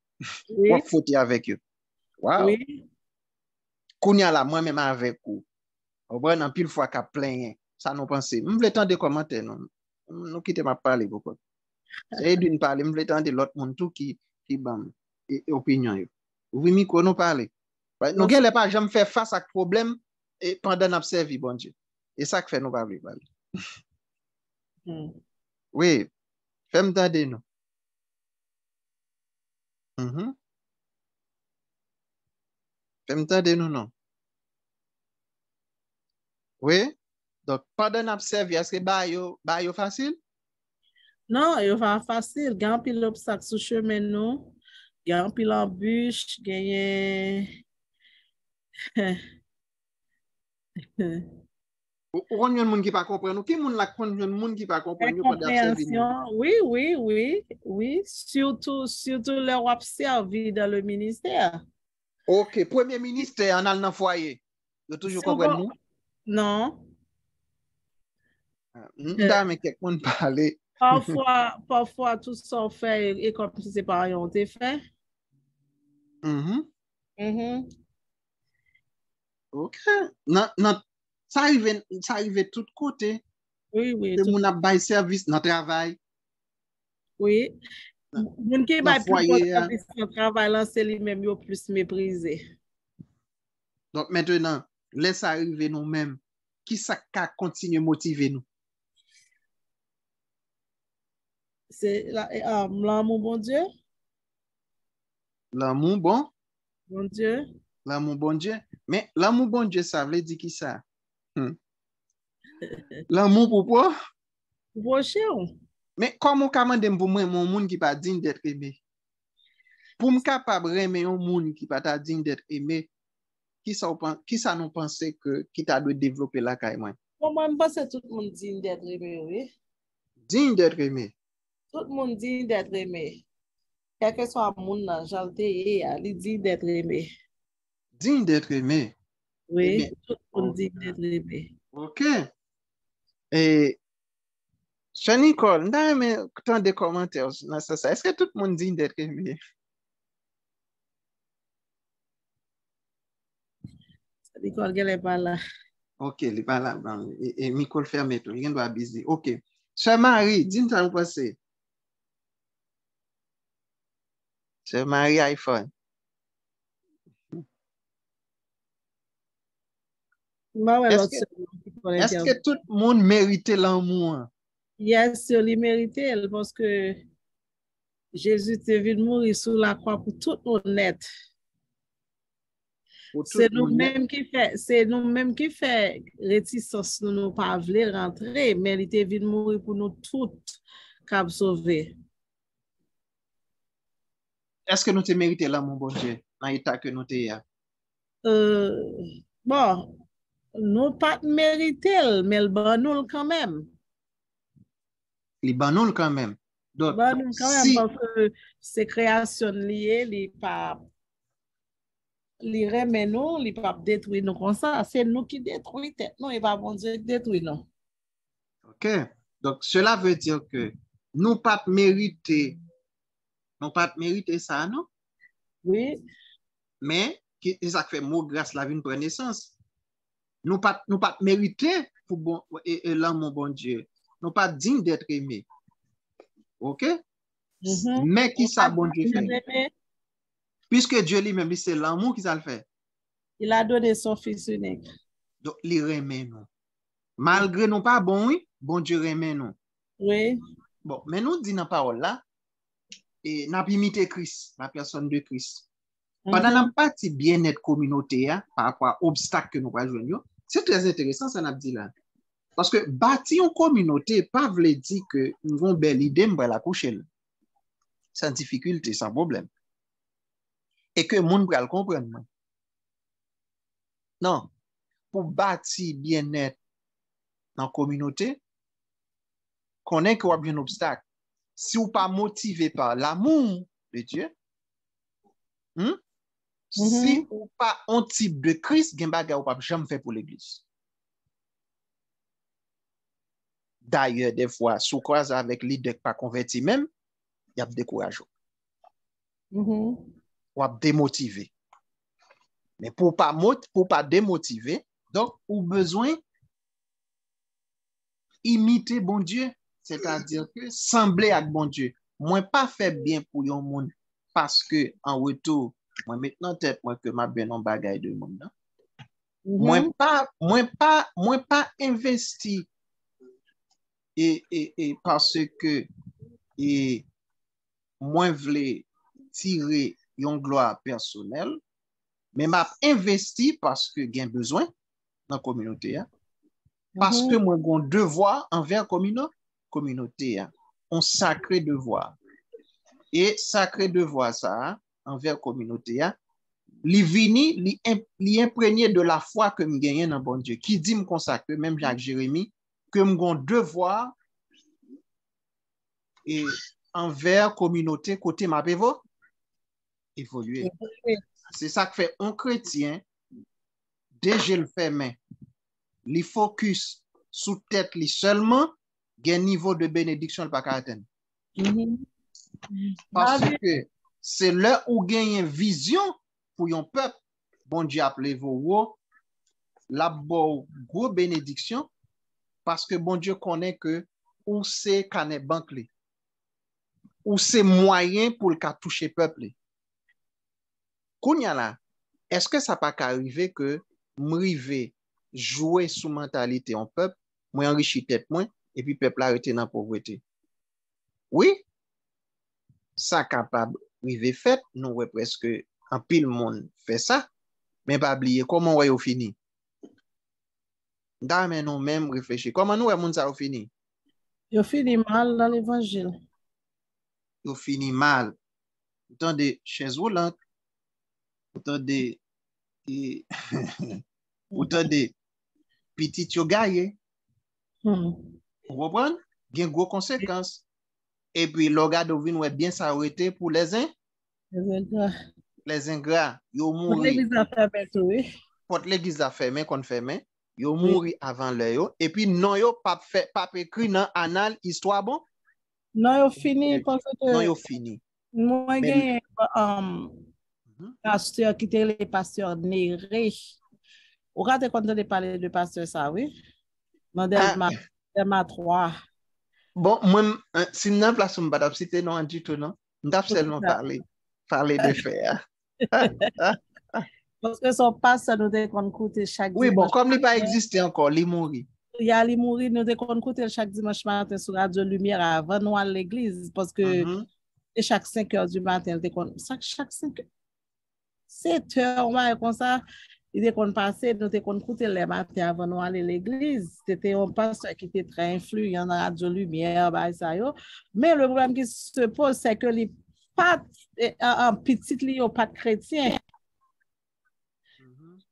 Ou Oui. fouti avec eux. Wow. Oui. Kounya la moi-même avec ou. Ou bon, en pile fois qu'a plein, ça nous pense. M'vle temps de commenter, non. Nous quitter ma parler beaucoup. C'est d'une parler, m'vle temps de l'autre monde tout qui bam et opinion yo. Oui, micro nous parler. Nous Non, c'est- n'avons pas jamais fait face à problème et pendant nous observer, bon Dieu. Et ça que fait nous pas parler. Hmm. Oui, fais-moi t'aider nous. Mhm. Fais-moi t'aider nous, non. Oui. Donc, pendant nous observer, est-ce que bah yo facile? Non, il va facile. Gan pile obstacle sur chemin nous. Gan pile embûche, gagner. Ou on yon moun qui pas comprendre. Qui moun la kon yon moun qui pas comprendre yo pendant observer nous? Compréhension, oui, oui, oui, oui. Surtout leur observer dans le ministère. OK, premier ministre en allant dans foyer. Yo toujours Si on comprendre va- nous? non, M'da mais quelqu'un moun parler. parfois tout ça fait et comme si c'est pas rien été fait. Mhm. Mhm. OK. Ça arrive de tout côté. Oui, oui, De tout, moun ap bay service dans travail, oui. Moun qui dans va plus pour foyer. son travail là, c'est lui-même yo plus méprisé. Donc maintenant, laisse arriver nous-mêmes. Qui ça ka continue motiver nous? C'est l'amour, bon Dieu, L'amour bon, bon Dieu. l'amour bon Dieu. Mais l'amour bon Dieu, ça veut dire qui ça? Hmm. L'amour pour quoi? Bon chien. Mais comment commander pour moi mon monde qui pas digne d'être aimé? Pour me capable aimer un monde qui pas ta digne d'être aimé, qui ça nous penser que qui t'a dû développer la caille moi? Moi, je pense que tout le monde dit d'être aimé, oui. Digne d'être aimé. Tout le monde dit d'être aimé. Quel que soit le monde, j'allais il dit d'être aimé. Digne d'être aimé. Eh bien, Oui, tout le monde dit d'être aimé. OK. Et Cher Nicole, n'a mais tant de commentaires dans ça. Est-ce que tout le monde dit d'être aimé? L'école, elle n'est pas là. Ok, il n'est pas là. Et Nicole ferme tout. Il doit busy. Ok. Cher Marie, dis-nous ça nous passer. Cher Marie iPhone. Bah ouais, Est-ce l'autre que, seul est-ce que tout le monde mérite l'amour? yes, il méritait parce que Jésus est venu mourir sur la croix pour tout honnête. Pour tout le monde? C'est nous-mêmes qui fait réticence, nous ne pas vouloir rentrer, mais il était venu mourir pour nous toutes, cap sauver. Est-ce que nous te méritons l'amour, bon Dieu, dans l'état que nous te Bon, nous pas mériter, mais le bon nous quand même. Il banol quand même. Donc, Bon nous quand même si, parce que c'est création liée, li remet nous, li pas détruire nous comme ça. C'est nous qui détruisons tête, non, et pas bon Dieu qui détruit nous. ok. Donc, cela veut dire que nous pas mériter ça, non? Oui, Mais, qui ça fait mot grâce la vie prend naissance. Nous pas mériter pour bon, et l'amour, bon Dieu. Nous pas dignes d'être aimés. Ok? Mais qui On ça, a bon Dieu fait? aimé. Puisque Dieu lui-même, c'est l'amour qui ça le fait. Il a donné son fils unique. Donc, il remet nous. Malgré nous pas bon, oui, bon Dieu remet nous. Oui, Bon, mais nous dit dans la parole là, et n'a imité Christ, la personne de Christ. Pendant la partie bien-être communauté par rapport à l'obstacle que nous rejoignons, c'est très intéressant, ça n'a dit là. Parce que bâtir une communauté, pas veut dire que nous avons belle idée pour la coucher. Sans difficulté, sans problème. Et que le monde va le comprendre. Non. Pour bâtir bien-être dans la communauté, connaît qu'il y a un obstacle. Si vous pas motivé par l'amour de Dieu, si vous pas un type de Christ, vous ne pas jamais faire pour l'Église. D'ailleurs, des fois, sous croise avec l'idée pas converti même, il y a découragé. Ou démotivé. Mais pour pas démotiver, donc, ou besoin imiter bon Dieu, c'est-à-dire que sembler avec bon Dieu. Moi, pas faire bien pour yon monde parce que, en retour, moi, maintenant, tête, moi, que ma ben en bagaille de monde. Moi, pas investi et parce que, moi, voulais tirer yon gloire personnelle, mais m'a investi parce que j'ai besoin dans la communauté. Parce que moi, j'ai un devoir envers la communauté. Un sacré devoir. Et sacré devoir, ça, envers la communauté, li vini, li imprégné de la foi que me gagne dans bon Dieu. Qui dit me consacrer, même Jacques Jérémie, que me gon devoir et envers la communauté côté ma pévo évoluer. C'est ça que fait un chrétien, déjà le fait, mais li focus sous tête li seulement, gen niveau de bénédiction pas atteindre. Parce que c'est là où gagne une vision pour un peuple. Bon Dieu appelé vous la gros bénédiction parce que bon Dieu connaît que où c'est canet banque où c'est moyen pour le cas toucher peuple. Kounya là, est-ce que ça pas arriver que m'river jouer sous mentalité en peuple, moi enrichi tête moi et puis peuple arrêté dans pauvreté. Oui, ça capable arriver fait, nous ouais presque en pile monde fait ça, mais pas oublier comment ouais fini. D'ailleurs nous même réfléchir comment nous ouais monde ça fini. Yo fini mal dans l'évangile. Yo fini mal. Autant de chaises roulantes, autant de autant de petit yo gaillé. Vous comprenez? Bien gros conséquences. Et puis, le gars devine ouais bien s'arrêter pour les ingrats. Yo mouri. L'église a fermé tout, oui. Pour l'église a fermé, qu'on fermé. Yo mouri avant l'heure. Et puis, non, yo pas écrit dans annales histoire bon. Non, yo fini parce que. Non, yo fini. Moi, j'ai pasteur qui était le pasteur Néré. Vous avez entendu parler de pasteur ça, oui? Dans Delma 3. Bon, moi, si nous avons place, on va citer non du tout, non? Nous avons seulement parler de faire. Parce que son pasteur nous devons écouter chaque dimanche. Oui, bon, comme il n'a pas existé encore, il mourit. Il y a les mourir, nous devons écouter chaque dimanche matin sur Radio Lumière avant nous à l'église. Parce que chaque 5 heures du matin, chaque 5 heures. 7 heures, ouais, comme ça, il était qu'on passait, nous devons écouter les matins avant nous aller à l'église. C'était un pasteur qui était très influent dans Radio Lumière, mais le problème qui se pose, c'est que les pas un petit lion, pas de chrétien.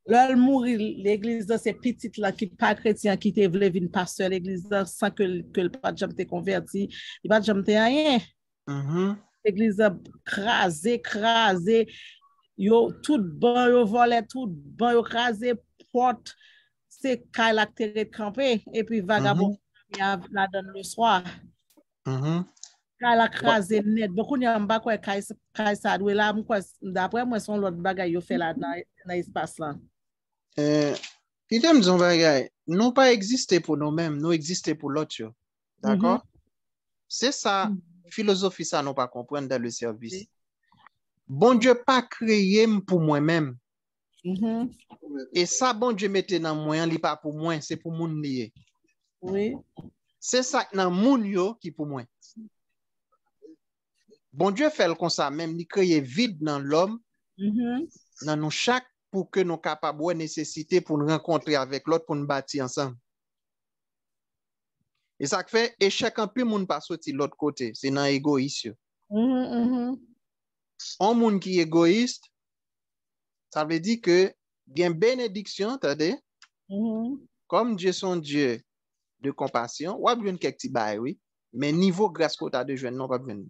Là, mourir l'église dans ces petites là qui pas chrétien qui te voulait venir pasteur l'église sans que le pas jamais te converti, il pas jamais te rien. L'église crasé, yo tout bon yo volé tout bon yo crasé porte c'est quand la terre campé et puis vagabond la donne le soir. Quand la crasé net beaucoup n'y a pas quoi kai ça doit là d'après moi son l'autre bagaille yo fait là dans espace là. Puis t'aimes disons bagaille non pas exister pour nous-mêmes, nous exister pour l'autre. D'accord? C'est ça philosophie ça non pas comprendre dans le service. Bon Dieu pas créé pour moi-même. Et ça, bon Dieu mette dans moi, li pas pour moi, c'est pour moun lié. Oui. C'est ça dans moun yo qui pour moi. Bon Dieu fait comme ça, même il crée vide dans l'homme, dans nous chaque, pour que nous capables de nécessiter pour nous rencontrer avec l'autre, pour nous bâtir ensemble. Et ça fait échec en plus, monde pas sorti de l'autre côté, c'est dans l'égoïsme. Un monde qui est égoïste, ça veut dire que il y a une bénédiction, attendez, comme Dieu son Dieu de compassion, ou a besoin de quelques petits bails, oui, mais niveau grâce qu'on a de jeunes, non, pas besoin.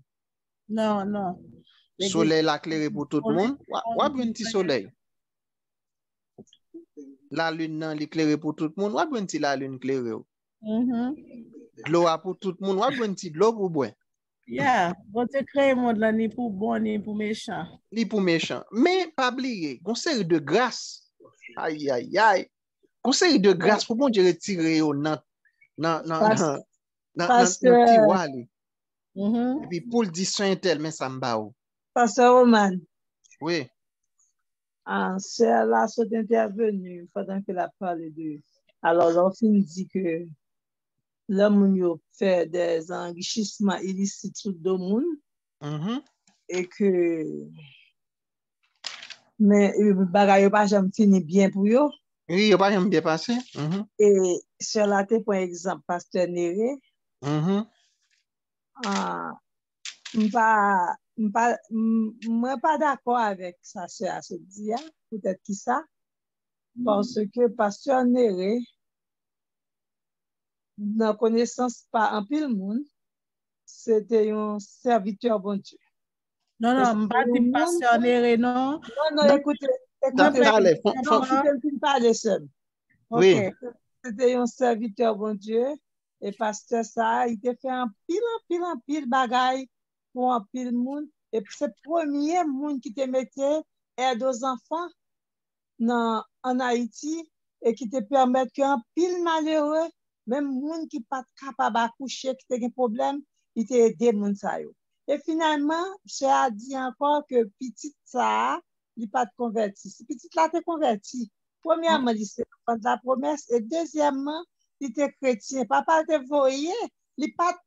Non, non. Soleil la clairé pour tout le monde, ou a besoin de petit soleil. La lune nan l'éclairé pour tout le monde, ou a besoin de la lune clairée. De l'eau pour tout le monde, ou a besoin de l'eau pour boire. Yeah, bon te crée monde là ni pour bon ni pour méchant. Ni pour méchant. Mais pas oublier, conseil de grâce. Aïe aïe aïe. Conseil de grâce pour bon Dieu retirer au nan tiroir. Et puis pour le dire soin tel mais ça me bat. Pasteur Roman. Oui. C'est là sont intervenu pendant que la parlé de. Alors l'enfant dit que l'homme fait des enrichissements illicites sur le monde et que mais bagaille pas jamais fini bien pour eux. Oui, il pas jamais bien passé. Et sur la tête par exemple pasteur Néré. Moi pas d'accord avec ça à ce dire peut-être qui ça parce que pasteur Néré dans connaissance pas en pile monde c'était un serviteur bon Dieu. Non, non, pas de pasteur Néré, non. Non, écoutez, je parle seul. Oui. Ok, c'était un serviteur bon Dieu et pasteur ça, il te fait un pile bagaille pour un pile monde et c'est le premier monde qui te mettait aide aux enfants en Haïti et qui te permet qu'un pile malheureux, même monde qui pas capable d'accoucher, qui a des problèmes, il te aidé monde ça yo. Et finalement, j'ai dit encore que petit ça, il pas de converti. Si petit là te converti, premièrement, il s'est fait la promesse et deuxièmement, il était chrétien. Papa te voyait, il pas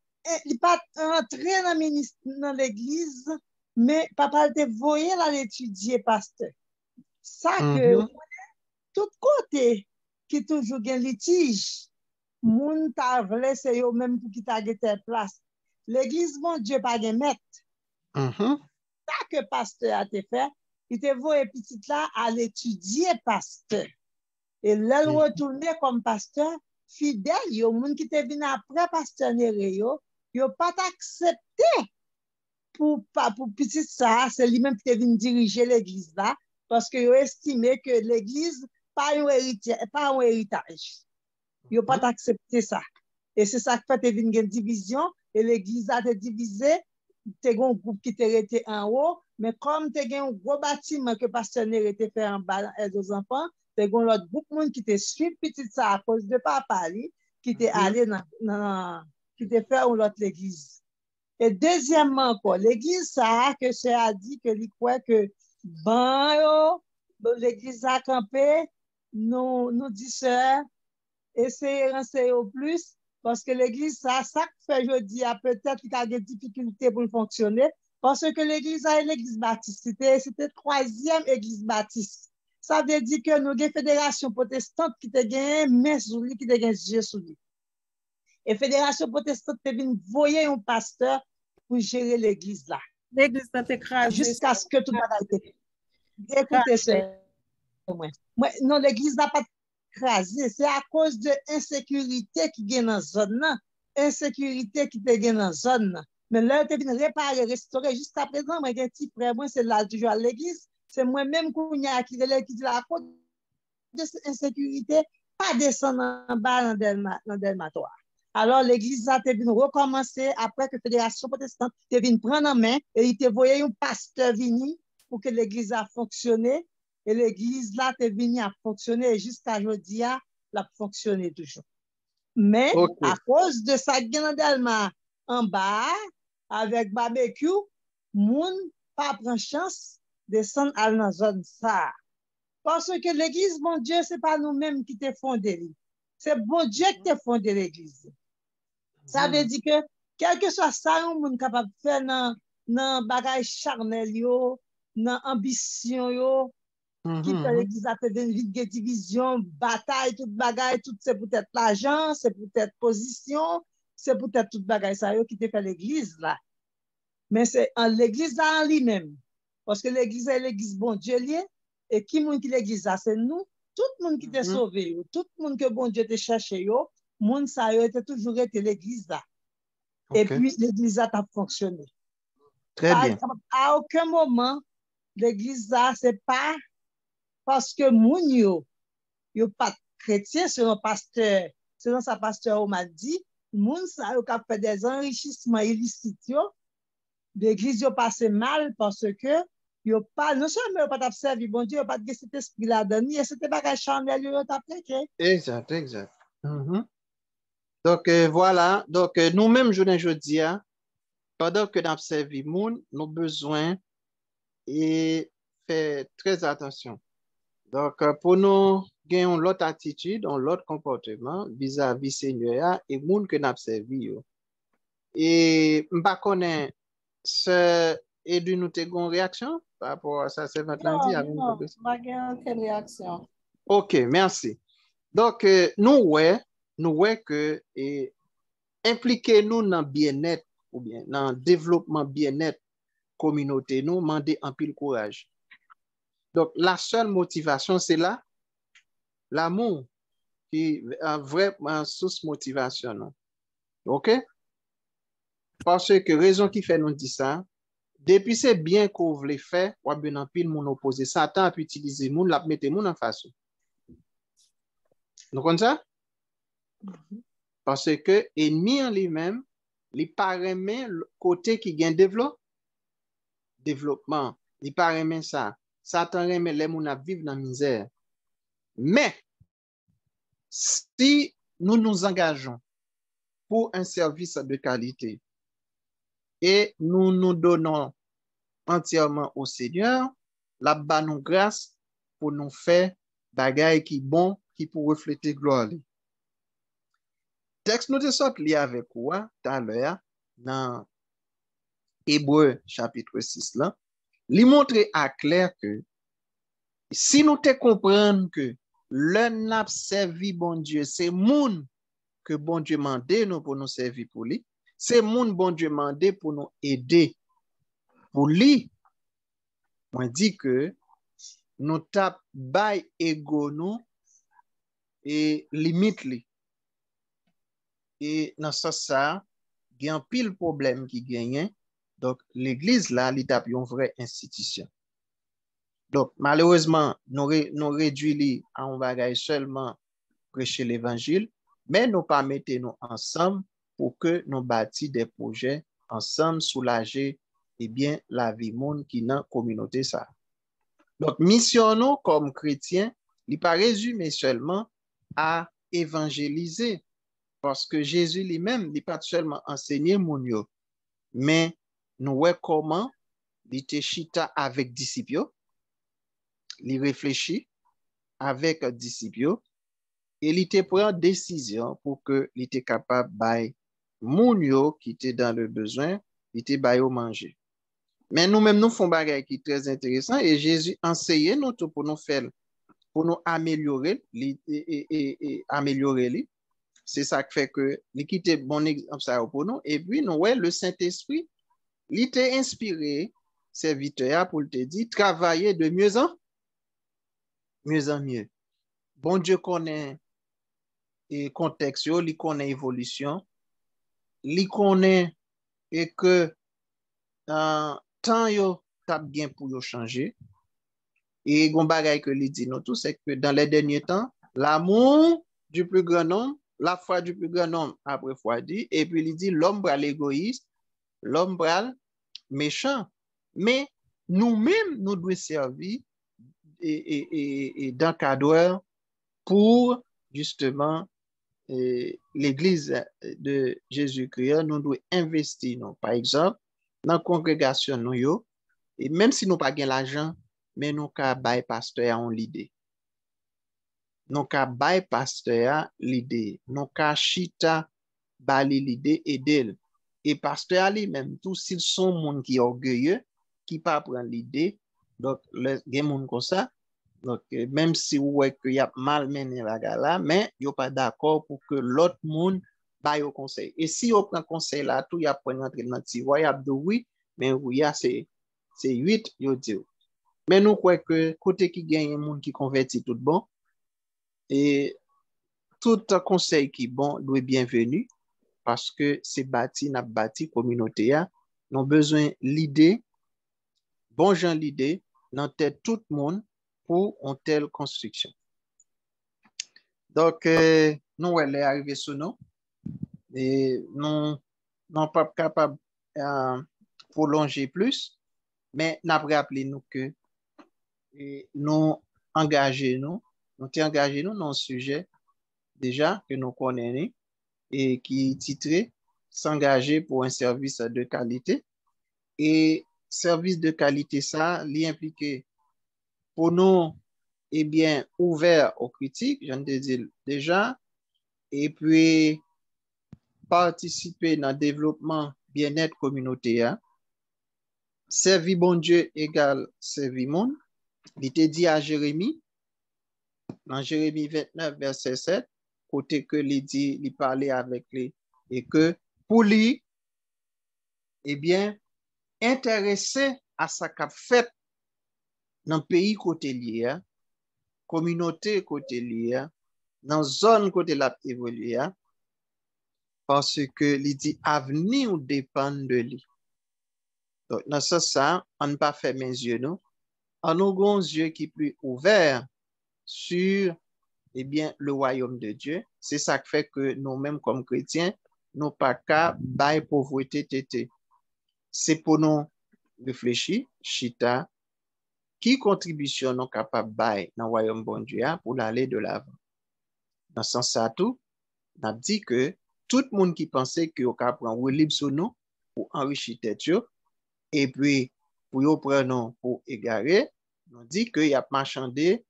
entré dans l'église, mais papa te voyait là l'étudier pasteur. Ça que tout côté qui toujours gain litige, moun ta vle c'est yo même pour qui ta gete place. L'église mon Dieu pas gen maître. Ça que pasteur a te fait, il te voye petit là à l'étudier pasteur. Et là retourner comme pasteur fidèle, yo moun qui te vinn après pasteur Néré yo pas accepté pour petit ça, c'est lui-même qui te vinn diriger l'église là parce que yo estimé que l'église pas un héritage. Yo pas accepté ça. Et c'est ça qui fait te vinn une division et l'église a été divisée, te un groupe qui te resté en haut, mais comme te gen un gros bâtiment que pasteur Néré était fait en bas aide aux enfants, te gen l'autre groupe monde qui te suit petit ça à cause de papa li, qui te allé qui te fait l'autre l'église. Et deuxièmement encore, l'église ça que c'est a dit que il croit que l'église a campé, nous dit sœurs, essayez de renseigner au plus, parce que l'église, ça fait jeudi, peut-être qu'il y a des difficultés pour fonctionner, parce que l'église a une église baptiste. C'était troisième église baptiste. Ça veut dire que nous avons une fédération protestante qui te gagne main sur lui, qui te gagne Dieu sur lui. Et fédération protestante te vient voyer un pasteur pour gérer l'église là. L'église a écrasé. Jusqu'à ce que tout le monde ait été. Écoutez ça. Non, l'église n'a pas écrasé. C'est à cause de l'insécurité qui est dans la zone. Insécurité qui est dans la zone. Mais là, tu viens réparer, restaurer. Jusqu'à présent, moi, j'ai un petit frère, moi, c'est là toujours à l'église. C'est moi-même qui dit la cause de cette insécurité, pas descendre en bas dans le Delmatoire. Alors, l'église a été recommencer après que la Fédération protestante est venue prendre en main et il te voyait un pasteur venir pour que l'église a fonctionné. Et l'église là est venue à fonctionner jusqu'à aujourd'hui, elle a fonctionné toujours. Mais à cause de ça, Delma en bas, avec barbecue, moun pas prend chance de descendre à la zone ça. Parce que l'église, mon Dieu, ce n'est pas nous-mêmes qui t'ai fondé. C'est bon Dieu qui t'a fondé l'église. Ça veut dire que, quel que soit ça, on est capable de faire dans bagay charnel yo, dans ambition yo, qui fait l'église a fait une division, bataille, toute bagaille, tout c'est peut-être l'argent, c'est peut-être position, c'est peut-être toute bagaille ça yo qui te fait l'église là. Mais c'est en l'église là en lui-même. Parce que l'église est l'église bon Dieu lié, et qui moun qui l'église là, c'est nous, tout le monde qui t'est sauvé, yo, tout le monde que bon Dieu te cherché, yo, moun ça yo était toujours été l'église là. Et puis l'église là a fonctionné. Très bien. À aucun moment, l'église là, c'est pas parce que moun yo pas chrétien selon pasteur, selon sa pasteur m'a dit, moun ça yo a fait des enrichissements illicites yo, l'église yo passe mal parce que yo pas non seulement yo pas servi bon Dieu, yo pas de cet esprit là dedans, et c'était bagage charnel yo t'a prêché. Exact, exact. Donc voilà, donc nous-mêmes jeudi pendant que nous servi moun, nous besoin et faire très attention. Donc pour nous gagner l'autre attitude, l'autre comportement vis-à-vis Seigneur et moun que nous servi yo. Et m'pa connaît ce et du nous te gon réaction par rapport à ça c'est votre lundi avec Non, pas aucune réaction. OK, merci. Donc nous que impliquez-nous dans bien-être ou bien dans développement bien-être communauté nous demander un pile courage. Donc la seule motivation c'est là l'amour qui est vraiment source motivation. Non? OK? Parce que raison qui fait nous dire ça, depuis c'est bien qu'on veut faire, ou bien en pile mon opposé, Satan a utiliser moun la mettre moun en face. Nous comprenez ça? Parce que ennemi en lui-même, il paraît le côté qui gagne développement, il paraît ça. Satan remet les moun à vivre dans la misère. Mais si nous nous engageons pour un service de qualité et nous nous donnons entièrement au Seigneur, la bas nous grâce pour nous faire bagaille qui bon, qui pour refléter gloire. Texte nous de sorte lié avec quoi tout à l'heure dans Hébreu chapitre 6 là, lui montrer à clair que si nous te comprendre que le n'a servi bon Dieu, c'est moun que bon Dieu mandé nous pour nous servir pour lui, c'est moun bon Dieu mandé pour nous aider pour lui. Moi dit que nous tap bay ego nous et limite li. Et dans ça, il y a un pile problème qui gagne. Donc, l'église là, l'étape une vraie institution. Donc, malheureusement, nous réduisons à un bagage seulement prêcher l'évangile, mais nous pas mettons nous ensemble pour que nous bâtissions des projets ensemble, soulager et bien la vie monde qui dans la communauté ça. Donc, mission nous comme chrétiens, il n'est pas résumé seulement à évangéliser, parce que Jésus lui-même n'est pas seulement enseigné mon yo, mais nous voyons comment il était chita avec disciples, il réfléchit avec disciples, et il était prend décision pour que il était capable de moun yo qui était dans le besoin, il était bail au manger. Mais nous-mêmes, nous faisons des choses qui sont très intéressant et Jésus enseigne nous tout pour nous faire, pour nous améliorer, améliorer. C'est ça qui fait que l'équité bon exemple pour nous. Et puis, nous, ouais, le Saint-Esprit, il t'a inspiré, serviteur, pour te dire, travailler de mieux en mieux. Bon Dieu connaît le contexte, il connaît l'évolution, il connaît et que tant yo tap bien pour yo changer. Et gon bagay que li dit nous tout, c'est que dans les derniers temps, l'amour du plus grand nombre, la foi du plus grand nombre après foi dit, et puis il dit l'homme bral égoïste, l'homme bral méchant. Mais nous-mêmes, nous devons servir d'encadreur pour justement l'église de Jésus-Christ, nous devons investir. Non? Par exemple, dans la congrégation, nous, yo, et même si nous n'avons pas l'argent, mais nous avons bail pasteur en l'idée. Nous avons bail pasteur l'idée. Nous avons chita bali l'idée et d'elle. et pasteur lui-même, tout s'ils sont monde qui orgueilleux, qui pas prendre l'idée, donc les gens comme ça, donc même si vous voyez qu'il y a mal mené la gala, mais il pas d'accord pour que l'autre monde baille au conseil. Et si on prend conseil là, tout y a pour entrer dans petit voyage de oui, mais oui, c'est 8, yo dit. Mais nous croyons que côté qui gagne monde qui convertit tout bon et tout conseil qui bon doit bienvenu parce que c'est bâti n'a bâti communauté a, nous besoin l'idée bon gens l'idée dans tête tout le monde pour une telle construction. Donc nous elle est arrivé sur nous et nous non pas capable prolonger plus mais n'a rappelé nous que nous engager nous engagé nous dans un sujet déjà que nous connaissons et qui est titré s'engager pour un service de qualité. Et service de qualité, ça, l'implique pour nous, eh bien, ouvert aux critiques, je ne te dis déjà, et puis participer dans le développement bien-être communautaire. Servir bon Dieu égale servir monde. Il était dit à Jérémie, dans Jérémie 29, verset 7, côté que il dit, il parlait avec lui, et que pour lui, eh bien, intéressé à sa qu'a fait dans le pays côté lié, communauté côté lié, dans zone côté la évolué, parce que il dit avenir dépend de lui. Donc, dans ce sens, on ne pas fait mes yeux, nous, on a nos yeux qui plus ouverts sur eh bien, le royaume de Dieu. C'est ça qui fait que nous-mêmes, comme chrétiens, nous pas qu'à bailler pauvreté tété. C'est pour nous réfléchir, chita, qui contribution nous capables de bailler dans le royaume bon Dieu pour aller de l'avant. Dans ce sens, tout, on a dit que tout le monde qui pensait qu'il y a prendre libre sur nous pour enrichir tête, et puis pour y prendre pour égarer, on dit qu'il y a marchandé,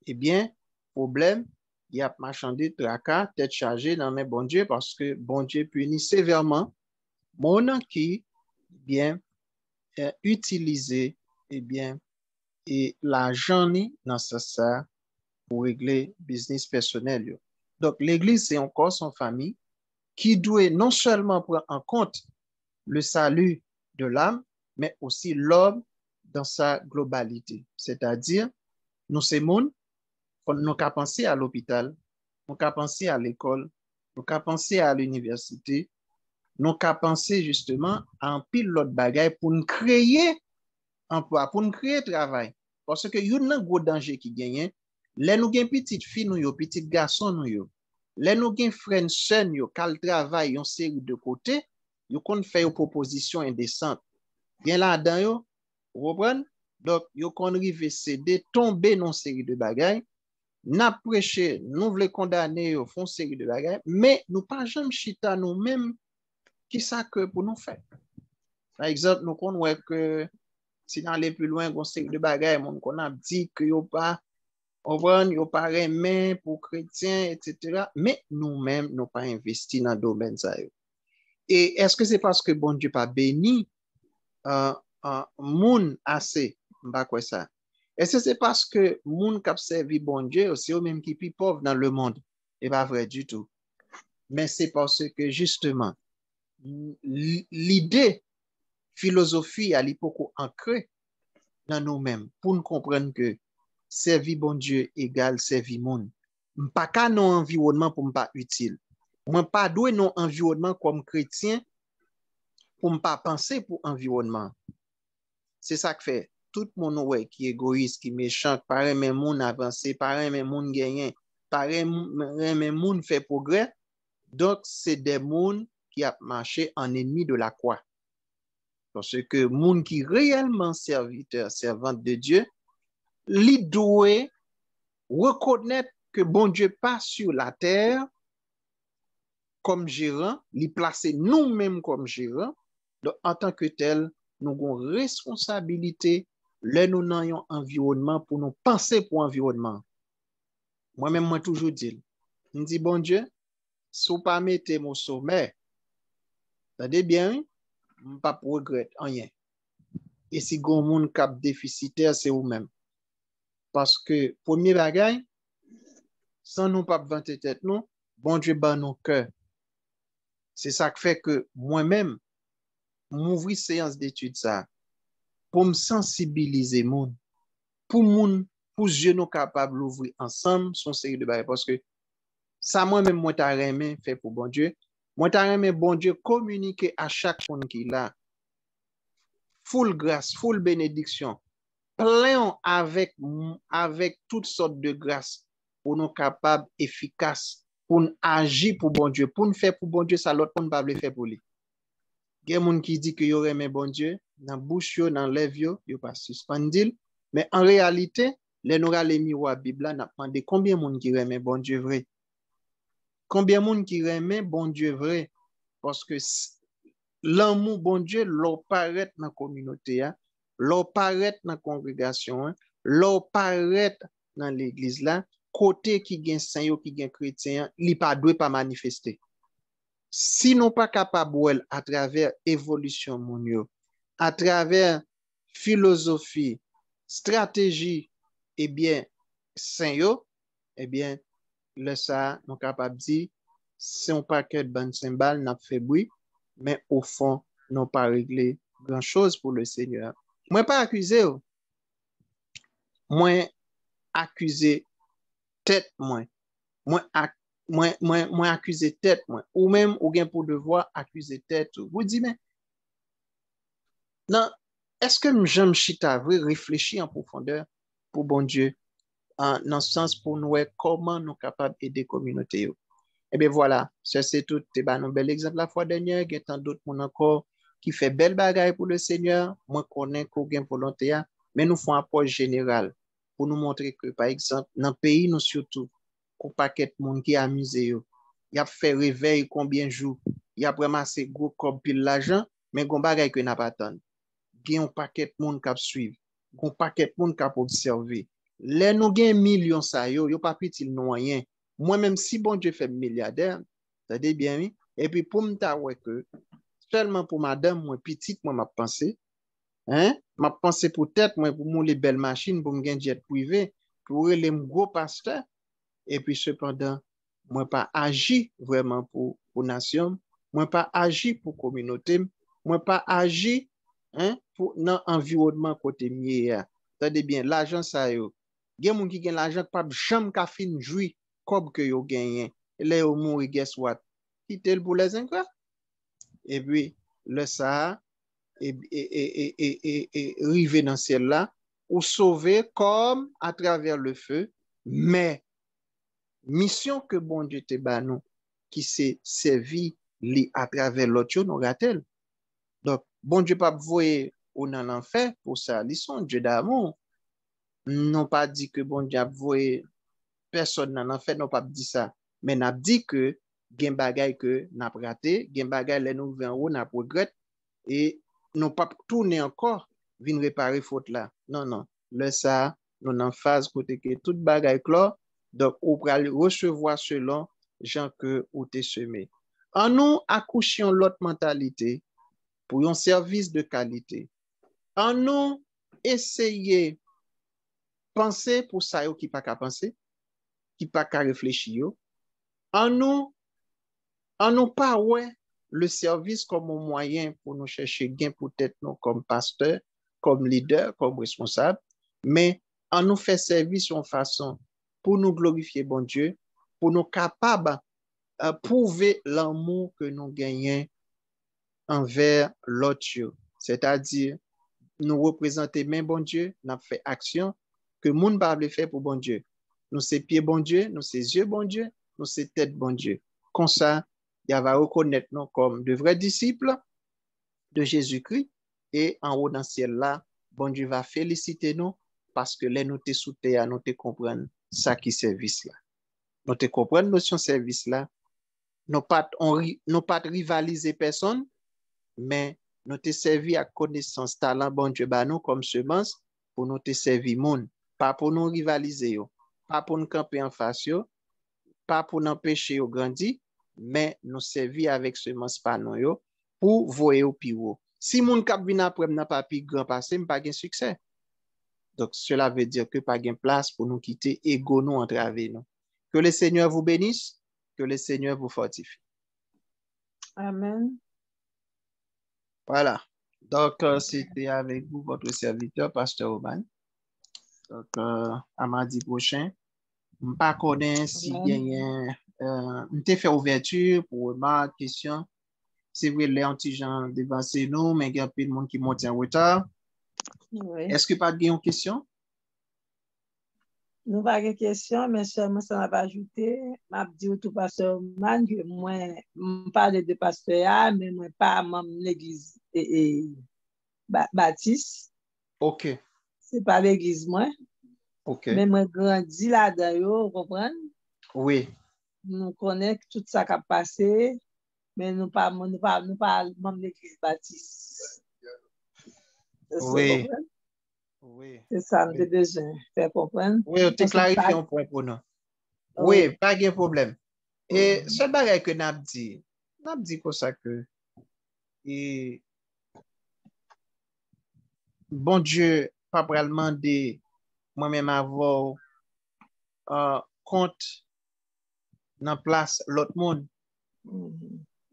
eh bien, problème, il y a marchandé tracas, tête chargée dans mes bon Dieu, parce que bon Dieu punit sévèrement mon qui, eh bien, utilisé, eh bien, et l'argent dans ça pour régler business personnel. Donc, l'Église, c'est encore son famille qui doit non seulement prendre en compte le salut de l'âme, mais aussi l'homme dans sa globalité. C'est-à-dire, nous, c'est monde, nous avons pensé à l'hôpital, nous avons pensé à l'école, nous avons pensé à l'université, nous avons pensé justement à un pile l'autre bagaille pour nous créer emploi, pour nous créer travail. Parce que il y a un gros danger qui gagne. Les nous gagne petite fille nous yo, petite garçon nous yo. Les nous gagne frère sœur yo, kal travail yon série de côté, yo kon fait une proposition indécente. Bien là-dedans yo, vous comprenez? Donc yo kon rive céder, tomber dans série de bagailles. N'a prêché, nous voulons condamner yo, font série de bagailles, mais nous pas jamais chita nous-mêmes qui ça que pour nous faire. Par exemple, nous connaissons que si on aller plus loin, on sait de bagages, on a dit que yo pas main pour chrétiens, etc. Mais nous-mêmes, nous pas investi dans le domaine ça. Et est-ce que c'est parce que bon Dieu pas béni moun assez, m'pa quoi ça? Est-ce que c'est parce que moun qui servi bon Dieu, c'est eux même qui plus pauvres dans le monde? Et pas vrai du tout. Mais c'est parce que justement, l'idée philosophie à l'époque ancrée dans nous-mêmes pour nous comprendre que servir bon Dieu égale servir monde. Pas qu'à non environnement pour pas utile. Moi pas doué non environnement comme chrétien pour ne pas penser pour environnement. C'est ça que fait tout le monde ouais, qui est égoïste, qui est méchant, pareil même monde avancé, pareil même monde gagné, pareil même monde fait progrès. Donc c'est des mondes qui a marché en ennemi de la croix. Parce que monde qui réellement serviteur, servante de Dieu, il doit reconnaître que bon Dieu passe sur la terre comme gérant, il place nous-mêmes comme gérant. Donc, en tant que tel, nous avons responsabilité, là nous avons un environnement pour nous penser pour l'environnement. Moi-même, moi toujours dit, je dis bon Dieu, si vous ne mettez pas mon sommet, Tendez bien, pas pour regretter rien. Et si gon moun cap déficitaire, c'est vous-même. Parce que, premier bagage, sans nous pas vanter tête, non, bon Dieu ban nos cœurs. C'est ça qui fait que moi-même, m'ouvrir séance d'études ça, pour me sensibiliser moun, pour nous capables d'ouvrir ensemble son série de bagages. Parce que ça, moi-même, moi, t'as aimé fait pour bon Dieu. Moi, t'as aimé bon Dieu communiquer à chaque monde qui est là. Full grâce, full bénédiction. Plein avec toutes sortes de grâces pour nous capables, efficaces, pour nous agir pour bon Dieu, pour nous faire pour bon Dieu, ça l'autre monde ne peut pas faire pour lui. Il y a des gens qui disent que yo aimé bon Dieu, dans bouche yo, dans lèvre yo, yo pas suspendil, mais en réalité, les nous les miroirs Bible n'a demandé combien de monde qui aime bon Dieu vrai. Combien de monde qui aime bon Dieu vrai parce que l'amour bon Dieu l'on paraît dans la communauté, l'on paraît dans la congrégation, l'on paraît dans l'église là, côté qui gagne saint qui gagne chrétien, il pas doit pas manifester. Si nous pas capable à travers évolution monio, à travers philosophie, stratégie, eh bien saint eh bien le ça nous capable dire c'est un paquet de bonnes cymbales n'a fait bruit, mais au fond nous pas réglé grand chose pour le Seigneur. Moi pas accusé, moi accusé tête moi accuser tête moi ou même ou bien pour devoir accuser tête vous dites mais non est-ce que j'aime chita vrai réfléchir en profondeur pour bon Dieu dans le sens pour nous comment nous capables d'aider communauté. Et bien voilà, ça c'est tout un bel exemple la fois dernière, il y a tant d'autres monde encore qui fait belle bagaille pour le Seigneur, moi connais qu'on gain volonté mais nous font un apport général pour nous montrer que par exemple dans le pays nous surtout un paquet de monde qui amusé yo. Il a fait réveil combien de jours, il a ramassé gros comme pile l'argent, mais gon bagay que n'a pas attendre. Il y a un paquet de monde qui suivre, un paquet de monde qui observer. Les nous gain millions ça yo pas petit non rien. Moi même si bon Dieu fait milliardaire, ça dit bien oui, et puis pour m'ta ouais que seulement pour madame moi petite moi m'a pensé m'a pensé pour tête moi pour les belles machines pour me gain jet privé pour les gros pasteurs. Et puis cependant, moi pas agi vraiment pour nation, moi pas agi pour communauté, moi pas agi pour dans environnement côté mieux. Tendez bien, l'argent ça yo. Gen moun qui gagne l'argent pas jamais ka fin joui comme que yo gagné. Là yo mouri guess what? Quitter pour les ingrats. Et puis le ça et river dans ciel là ou sauver comme à travers le feu, mais mission que bon Dieu te ba nous qui s'est servi li à travers l'autre nous ratel. Donc bon Dieu pas voyer ou dans l'enfer pour ça, ils sont Dieu d'amour. Non pas dit que bon Dieu a voyer personne dans l'enfer, non pas dit ça, mais n'a dit que gen bagay que n'a raté, gen bagay les nous en haut n'a regret et non pas tourner encore vinn réparer faute là. Non non, le ça nous en phase côté que toute bagay clos. Donc, on va recevoir selon gens que ou te semé. En nous accouchons l'autre mentalité pour un service de qualité. En nous essayer penser pour ça qui pas qu'à penser, qui pas qu'à réfléchir. En nous pas ouais le service comme un moyen pour nous chercher gain peut-être nous comme pasteur, comme leader, comme responsable, mais en nous fait service en façon pour nous glorifier bon Dieu, pour nous capables de prouver l'amour que nous gagnons envers l'autre. C'est-à-dire, nous représenter même bon Dieu, nous fait action que le monde ne peut pas faire pour bon Dieu. Nous c'est pieds bon Dieu, nous c'est yeux bon Dieu, nous c'est tête bon Dieu. Comme ça, il va reconnaître nous comme de vrais disciples de Jésus-Christ et en haut dans le ciel là, bon Dieu va féliciter nous parce que les nous te sous terre, nous te comprendre ça qui service là. Nous te comprendre notion service là. Nous pas rivaliser personne, mais nous te servir à connaissance talent bon Dieu ba nous comme semence pour nous te servir monde, pas pour nous rivaliser yo, pas pour nous camper en face yo, pas pour nous empêcher yo grandir, mais nous servir avec semence pas nous yo pour voyer au plus haut. Si mon cap vient après n'a pas plus grand passé, m'pas gain succès. Donc cela veut dire que pas gain place pour nous quitter ego nous entraver nous. Que le Seigneur vous bénisse, que le Seigneur vous fortifie. Amen. Voilà. Donc c'était avec vous votre serviteur pasteur Oban. Donc à mardi prochain, m'pas connais si gagne m'te fait ouverture pour remarques, questions. C'est vrai, les anti-gens dévancés nous, mais il y a peu de monde qui monte en retard. Oui. Est-ce que pas de question? Nous pas de question, mais seulement ça n'a pas ajouté. M'a dit tout pasteur Man que moi, parle de pasteur, mais moi pas membre de l'église baptiste. OK. C'est pas l'église moi. OK. Mais moi grandi là-dedans, vous comprenez? Oui. Nous connaissons tout ça qui a passé, mais nous pas membre de l'église baptiste. Oui. Oui. C'est ça, nous avons besoin de faire comprendre. Oui, on te clarifie un point pour nous. Oui, pas de problème. Et ce bagage que n'a dit comme ça que et bon Dieu pas vraiment demander moi-même avoir compte dans place l'autre monde.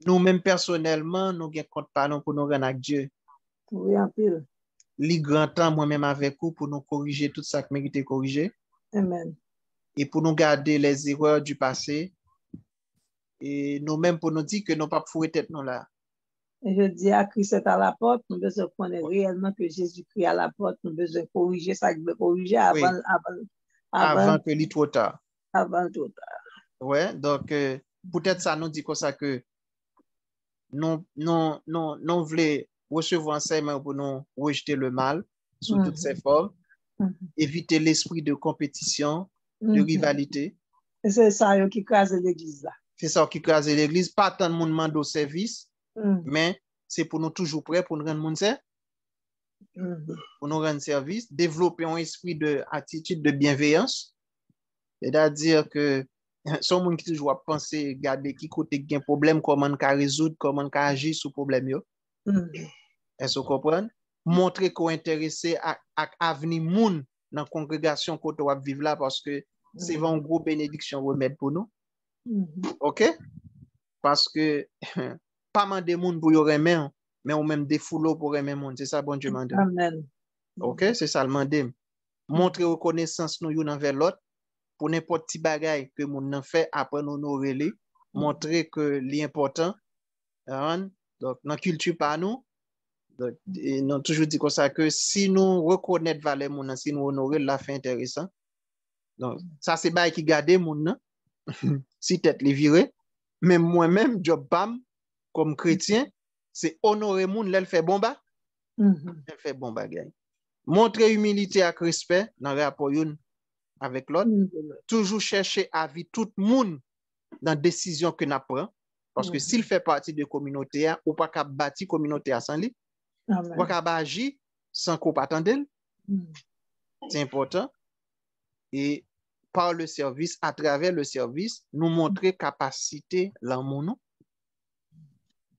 Nous-mêmes personnellement, nous avons compte pas non pour nous rendre avec Dieu. Oui, en pile. Li grand temps moi-même avec vous pour nous corriger tout ça qui mérite corriger. Amen. Et pour nous garder les erreurs du passé. Et nous-mêmes pour nous dire que nous pas fouer tête nous là. Et je dis à Christ est à la porte, nous devons connaître réellement que Jésus-Christ est à la porte, nous devons corriger ça qui veut corriger avant que l'il trop tard. Avant trop tard. Ouais, donc peut-être ça nous dit comme ça que nous voulons recevoir enseignement pour nous rejeter le mal sous toutes ses formes, éviter l'esprit de compétition, de rivalité. Et c'est ça qui crase l'église là. C'est ça qui crase l'église. Pas tant de monde demande au service, mais c'est pour nous toujours prêts pour nous rendre monde pour nous rendre service, développer un esprit de attitude de bienveillance. C'est-à-dire que son monde qui toujours penser, garder qui côté un problème, comment on peut résoudre, comment on peut agir sur le problème. Est-ce que vous comprenez? Montrer qu'on est intéressé à l'avenir moun dans la congrégation qu'on doit vivre là parce que c'est une grosse bénédiction remède pour nous. OK? Parce que pas mal de monde pour y remettre, mais on même des foulots pour remettre monde. C'est ça, bon Dieu m'a dit. Amen. OK? C'est ça le mandé. Montrer reconnaissance nous yon envers l'autre pour n'importe petit bagage que moun nan fait après nous honorer les. Montrer que l'important, donc dans la culture par nous, nous toujours dit comme ça que si nous reconnaissons valeur moun, si nous honorer la fait intéressant. Donc ça c'est bail qui garder moun si tête les virer. Même moi-même job bam comme chrétien, c'est honorer moun l'elle fait bon ba. Elle fait bon bagage. Montrer humilité avec respect dans rapport avec l'autre. Toujours chercher à vivre tout le monde dans la décision que nous prenons. Parce que s'il fait partie de la communauté, ou pas qu'à bâtir la communauté sans lui, ou pas qu'à agir sans qu'on attendre. C'est important. Et par le service, à travers le service, nous montrer capacité l'amour.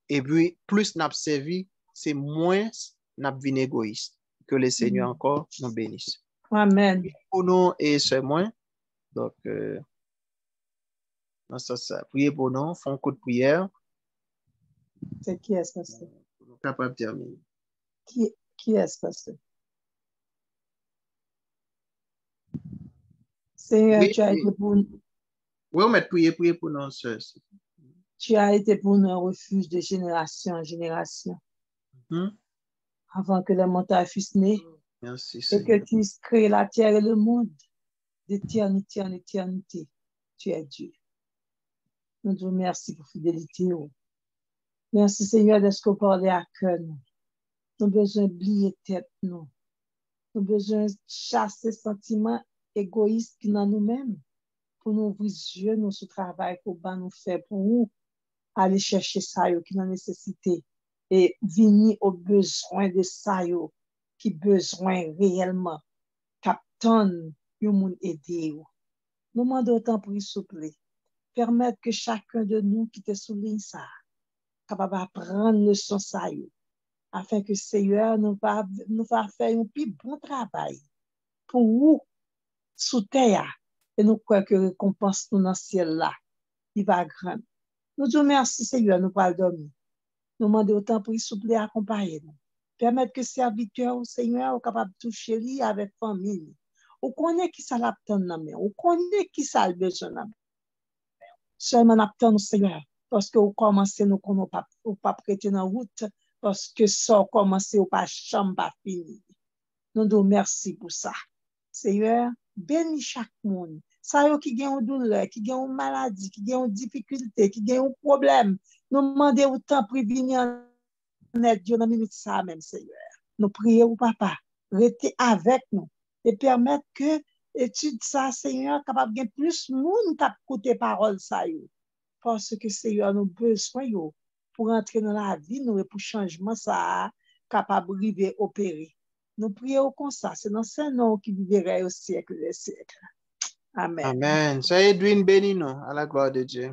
Et puis, plus nous servi, c'est moins nous devons égoïste. Que le Seigneur encore nous bénisse. Amen. Pour nous et c'est moi. Donc, ça, priez pour nous, font un coup de prière. C'est qui est-ce que c'est? Pour nous capables de terminer. Qui est-ce que c'est? Seigneur, Oui, tu as été pour nous. Oui, on va prier pour nous, sœurs. Tu as été pour nous un refuge de génération en génération. Avant que les montagnes fussent nées. Merci, et que tu crées la terre et le monde d'éternité en éternité. Tu es Dieu. Nous te remercions pour fidélité. Merci Seigneur de ce qu'on parlait à cœur. Nous avons besoin d'oublier tête. Nous avons besoin de chasser les sentiments égoïstes qui dans nous-mêmes pour nous ouvrir les yeux, nous ce travail qu'on va nous faire pour nous aller chercher ça qui est nécessité et venir aux besoins de ça qui besoin réellement captant yon moun aider. Nous demandons autant pour y souple. Permettre que chacun de nous qui te souligne ça, capable d'apprendre leçon ça yo, afin que Seigneur nous va faire un plus bon travail pour vous sous terre et nous croyons que récompense nous dans le ciel là, il va grand. Nous disons merci Seigneur, nous pas dormir. Nous demandons autant pour s'il vous plaît accompagner nous. Permettre que serviteur au Seigneur soit capable de toucher lui avec famille. On connaît qui ça l'attend dans main, on connaît qui ça le besoin dans main. Seulement l'attend au Seigneur parce que vous commencez nous qu'on pas prêter dans route parce que ça commencé au pas chambre pas fini. Nous disons merci pour ça. Seigneur, bénis chaque monde. Ça yo qui gagne une douleur, qui gagne une maladie, qui gagne une difficulté, qui gagne un problème. Nous demandons autant pour venir en aide dans minute ça même, Seigneur. Nous prions, papa, restez avec nous et permettre que étude ça, Seigneur, capable de plus de monde qui écouter parole ça yo. Parce que Seigneur, nous besoin yo pour entrer dans la vie, nous et pour changement ça capable de arriver opérer. Nous prions comme ça, c'est dans ce nom qui vivrait au siècle des siècles. Amen. Amen. Soyez Edwin béni, nous, à la gloire de Dieu.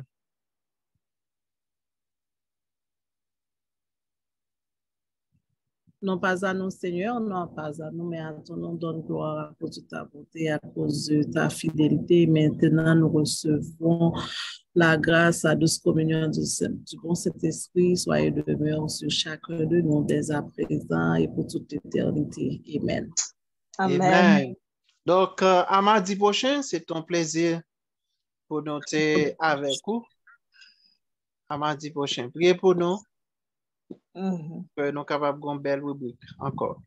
Non pas à nous, Seigneur, non pas à nous, mais à ton nom, donne gloire à cause de ta bonté, à cause de ta fidélité. Maintenant, nous recevons la grâce à douce communion du bon Saint-Esprit. Soyez demeure sur chacun de nous dès à présent et pour toute l'éternité. Amen. Amen. Amen. Donc, à mardi prochain, c'est un plaisir pour nous être avec vous. À mardi prochain. Priez pour nous. Que nous sommes capables de faire une belle rubrique encore.